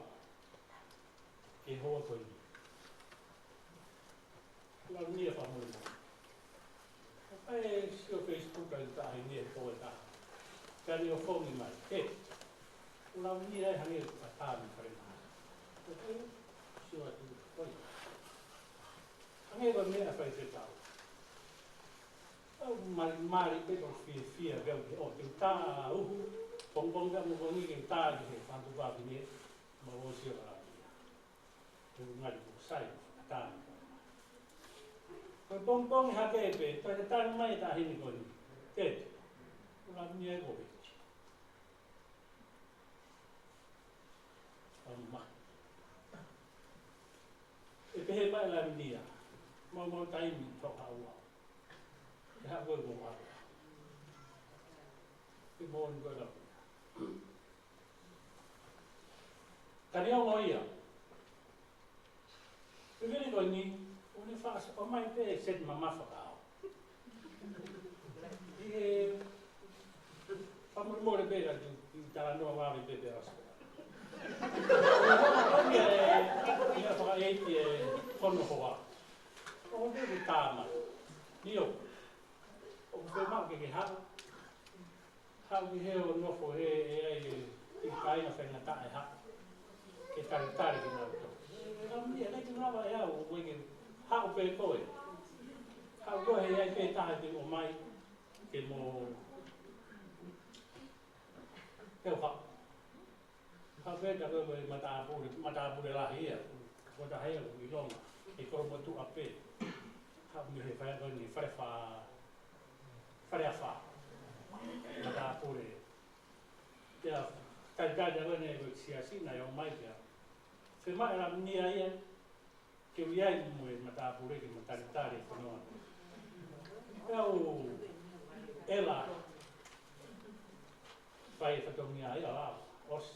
Ke hoa koe ni. Lavinia whamuri mo. Ai sio Facebook ai tahi ni e koe taha. Kari o whongi mai. Lavinia ai hangi a tāmi kare nā. Sio atu koe. Hangi koe mea whai te tau. Au mari pe o fia veu ki o te tā uhu. Pong ka mo kongi ke tā ki he whantu wāpi ni. Ma o sio Lavinia. Te ngari ko sai tāmi. Koe pong hake e pe, koe te tāna mai tā hini koe ni. Tete, Lavinia e koe. Ma. E pehe mai Lavinia, mau taimi toka ua. E hea koe koe ua. E mōni koe Lavinia. Kani au ngoia. E vini koe ni, o whaas, o mai pe e set mamawhakao. I e whamurumore pera ki tala noa wawi pe pe asko. O mea e Fakaeiki e kono hoa. O me ke tāma. Ni o. O ke mau ke hau. Hau ki heo nofo he e ai i kaina whenga tae hau. Ke tari ki nau to. E Lavinia, nei ki nawa e au o ke hau pe koe. Hau koe he ai pe tahe te o mai ke mo heo hau. Hau pe ta koe matapure lahi ia. Ko ta hea i longa. E Kolomotua pe. Hau mi he whaia koe ni whare a wha. Matapure. Ia, taitaita koe ne koe siasina e o mai pia. Se mai Lavinia ia. Ke uiai mo e matapure ke mataritari e whanoa. Eau ela whai e whatongia ia lao, os,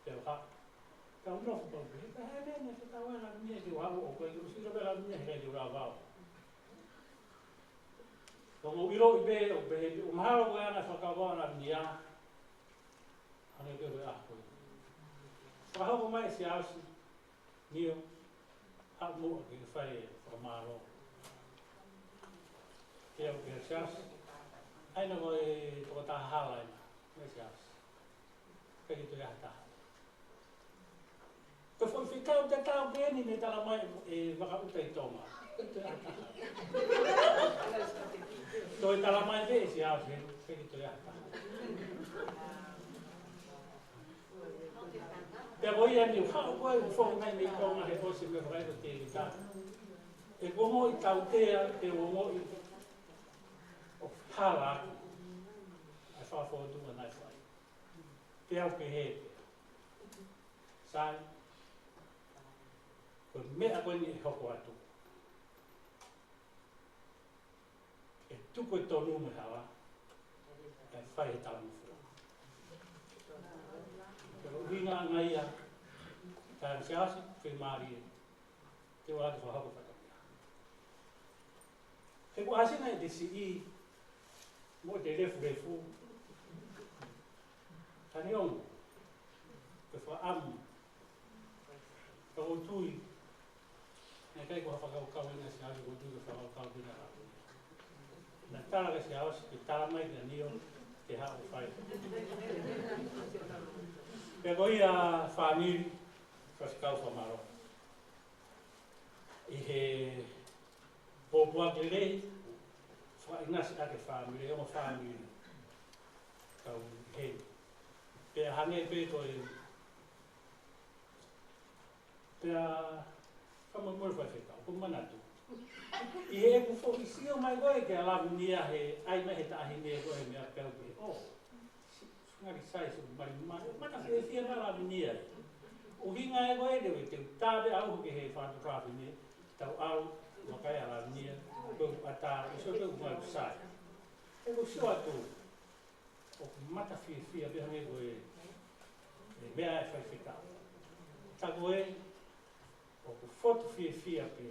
teo ha. Kau nofu pau pe, he mene se tau e Lavinia ki uhamu o koe, ki usira pe Lavinia he ki urau vau. Tongo iro i be o pe, o mahalo koe ana whakawao Lavinia, ane ke koe koe. Whakahoko mai si ausi, nio, hau mua ki whai e whakamaro. Ke au ke sias, aina koe toko taha hala ina, me sias. Kei to ia taha. Ko foi whikau te tau pēni ne tala mai e wakauta i tonga. Kei to ia taha. Toi tala mai pe sias, kei to ia taha. Te voi ani hau koe u whongu mai ni tonga he hosi me whaeto te i tā. E gomo i tautea, e gomo i o hala aku. Ai whawhautua nai whai. Te au ke he. Sai. Koe mea koe ni e hoko atu. E tuko i tonu me hawa. E whai he tamu fua. Pero ringa ngai a. Tāna se asi, whi maari e. Te o atu whahoko whakamia. He ko asina e te si i mo te refu tani on ke whaamu ka o tui e kai ko whakau ina si ahi ko tui ke whakau ina na tala ka si aos ke tala mai na nio ke hao whai pe ko ia whamiri whasikau whamaro i he pōpua ke rei whainasi ake whamiri o whamiri kau hei pe hange pe ko e pe a whamamori whaiwhekau ko manatu i he ku whoisio mai koe ke a Lavinia he ai mehe tahi mea koe mea pēu ke o ngari sai su mari mata se fia na Lavinia o hinga e koe dewe te tāwe au ke he whantu ne tau au makai a Lavinia ko ata e so ko mai sai e ko sio atu o mata fia be hange koe e mea e whaiwhekau ta koe o ku foto fia pe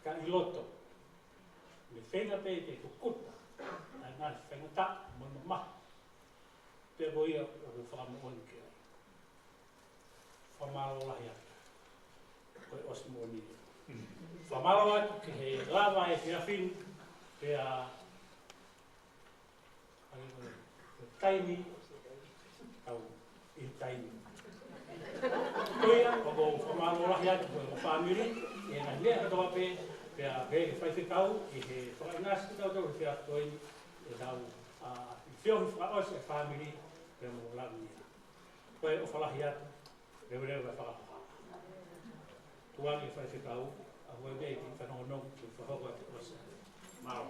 ka iloto me whenga pe te kukuta ai ngā whenga ta mana maha pe ko ia o ku whakamooni ke ai whamaro lahi atu koe osmoni whamaro atu ke he lava e whiawhinu pe a taimi au i taimi koia o ko whamaro lahi atu koe o whamiri e na lea katoa pe pe a vege whaiwhekau i he whakainasi tau tau whia toi e tau i whiohi whakaosi e whamiri pe mo Lavinia. Koe o whalahi atu, reu e whakapapa. Tuangi e whaiwhekau, a hoi mei ki whanonong ki whahoko atu osi. Mao.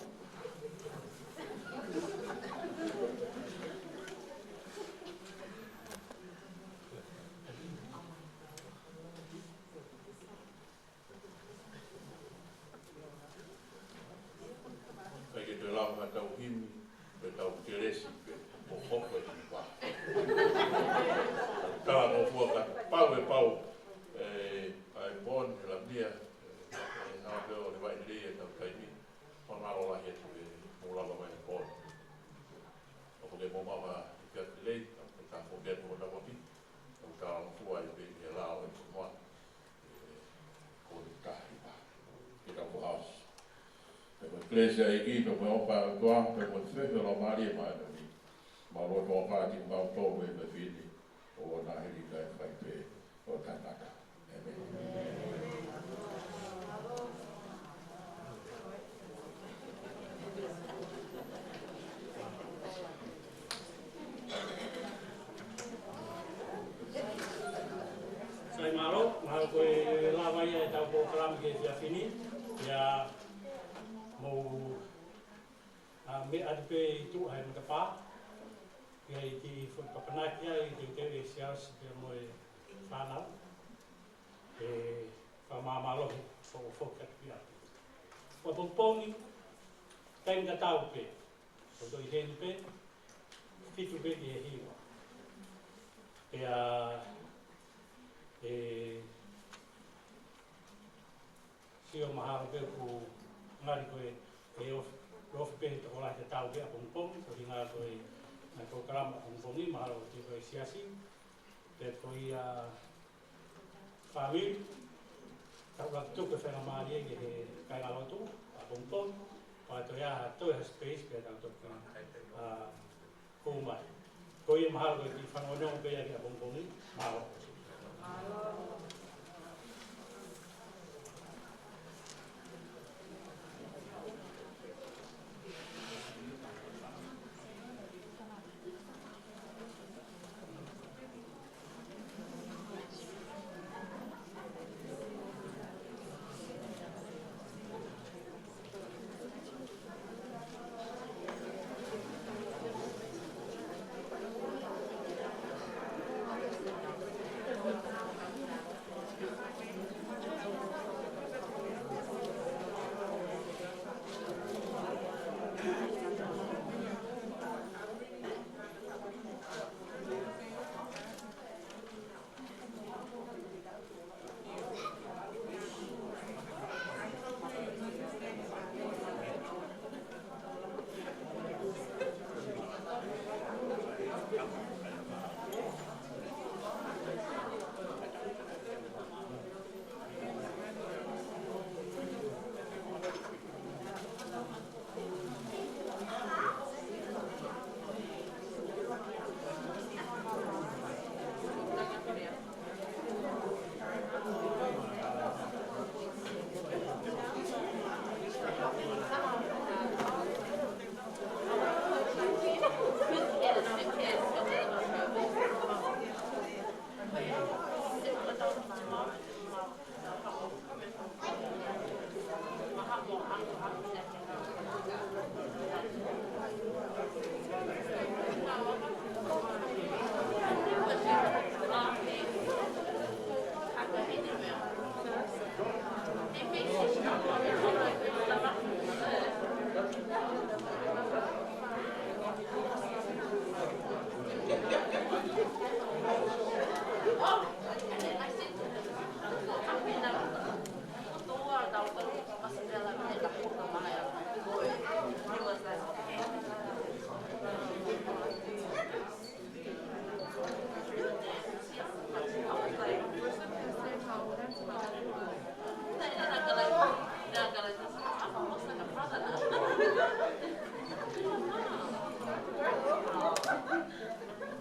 Tau himi, pe tau keresi, pe o hoko e tipa. Tala no fuaka, pau e pau, ai bon, e Lavinia, e nā peo le vai nere e tau taimi, whamaro lahi atu e mūlava mai e bon. O ke momawa i kia te lei, o ka whoketu o tawapi, o ka fua i pe e lao e kumoa, ko le tahi pa, ki tau house. Iglesia iki pe mo pa toa pe mo fe lo mari ma ni ma lo to pa ti ma to we me fini o na heli ka fai pe o tanaka amen sai malo ko la vai e tau ko kram ke ya fini ya mo me adpe tu hai mo pa ya ti fo papanak ya i te te sias pe mo e fana e fa mama lo fo ka pia o poni tenga tau pe o do i pe fitu pe e hiwa si o mahalo pe ku ngari koe e of pe te ola te tau pe a pongpong, ko hinga koe na programa pongpongi, mahalo te koe siasi, te koe a whamiri, tau lak tuke whenga maari e he kai ngalotu, a pongpong, pa to ia toi ha space pe tau tuke kumai. Koe mahalo koe ti whanonong pe a pongpongi, mahalo.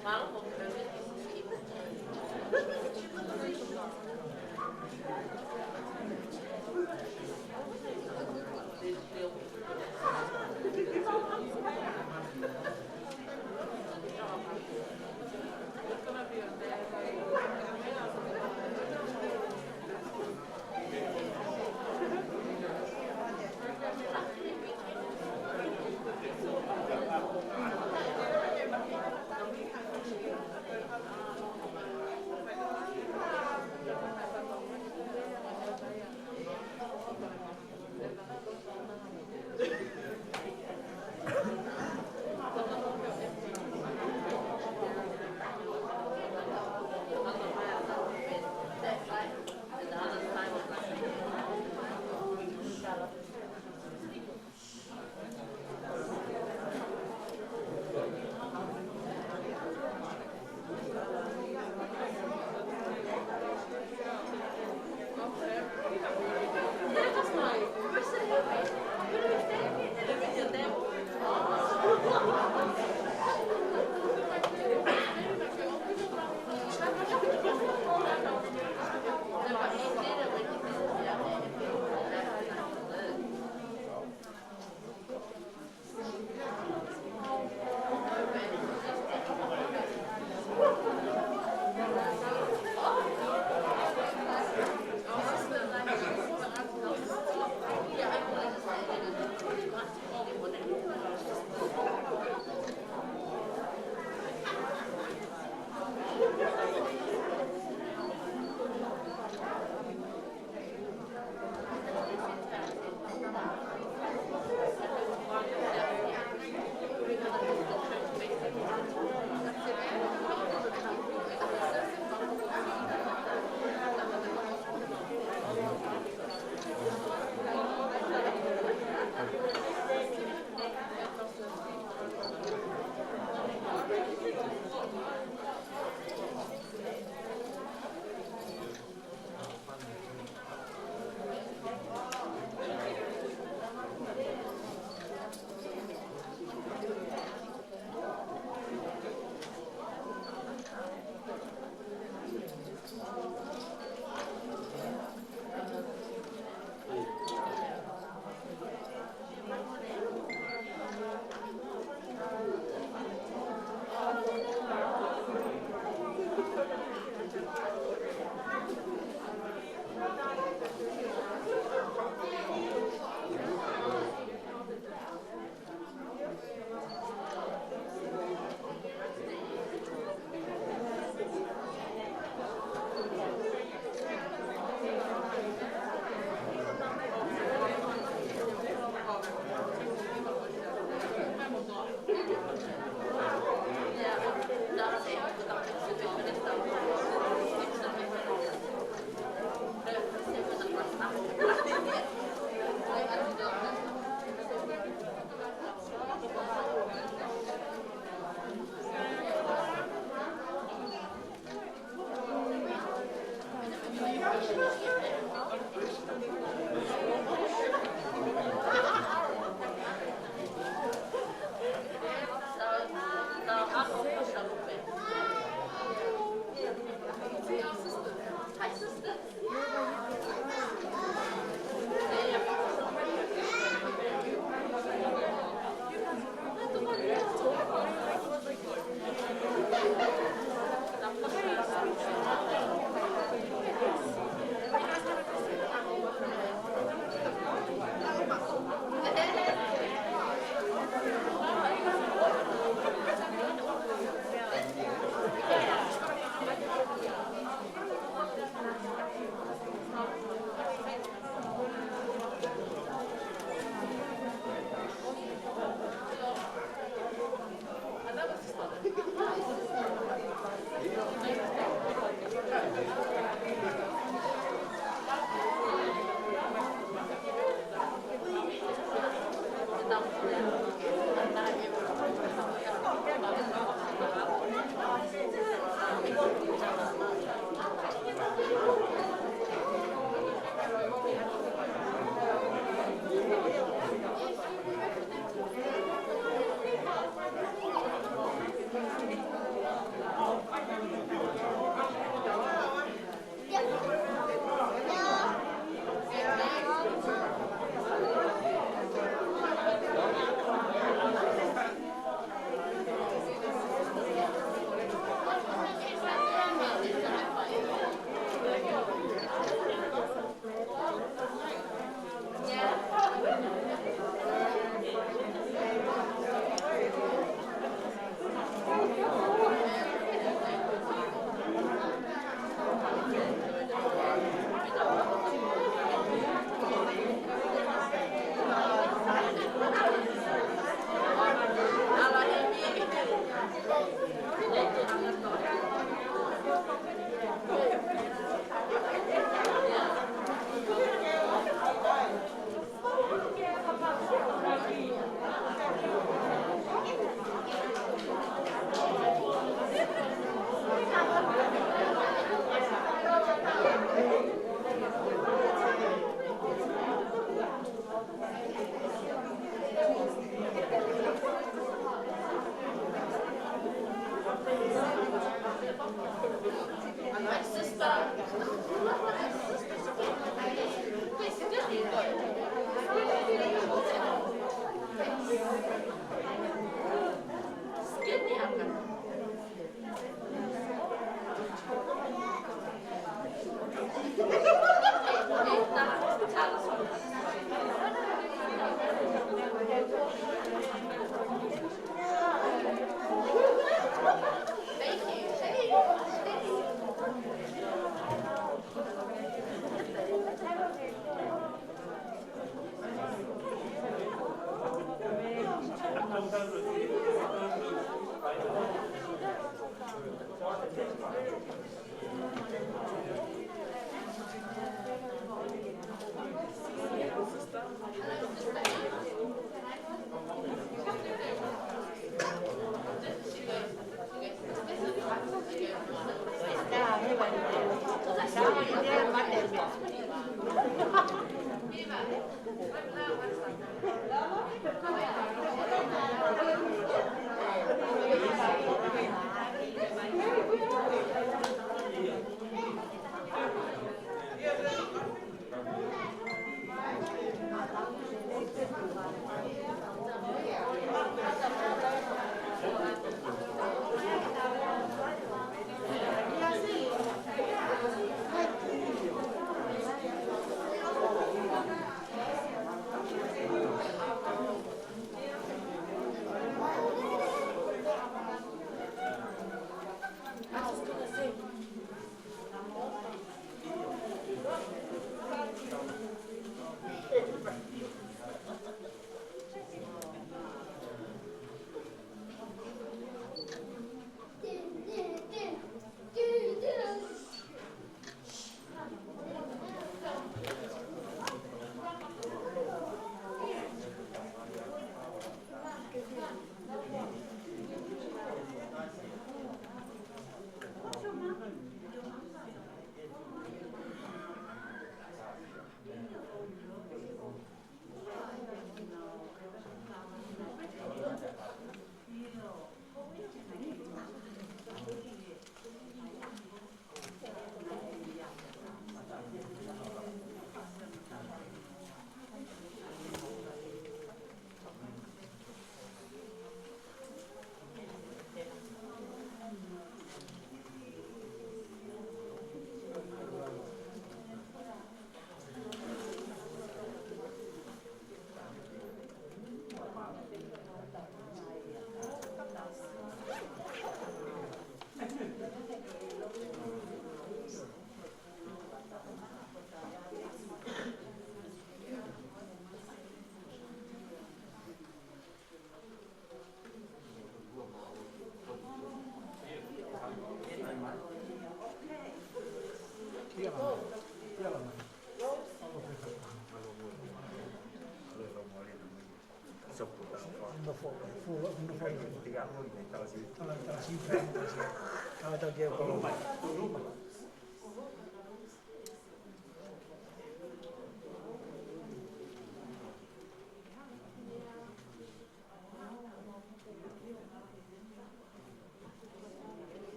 Malu mau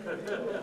Ha ha ha.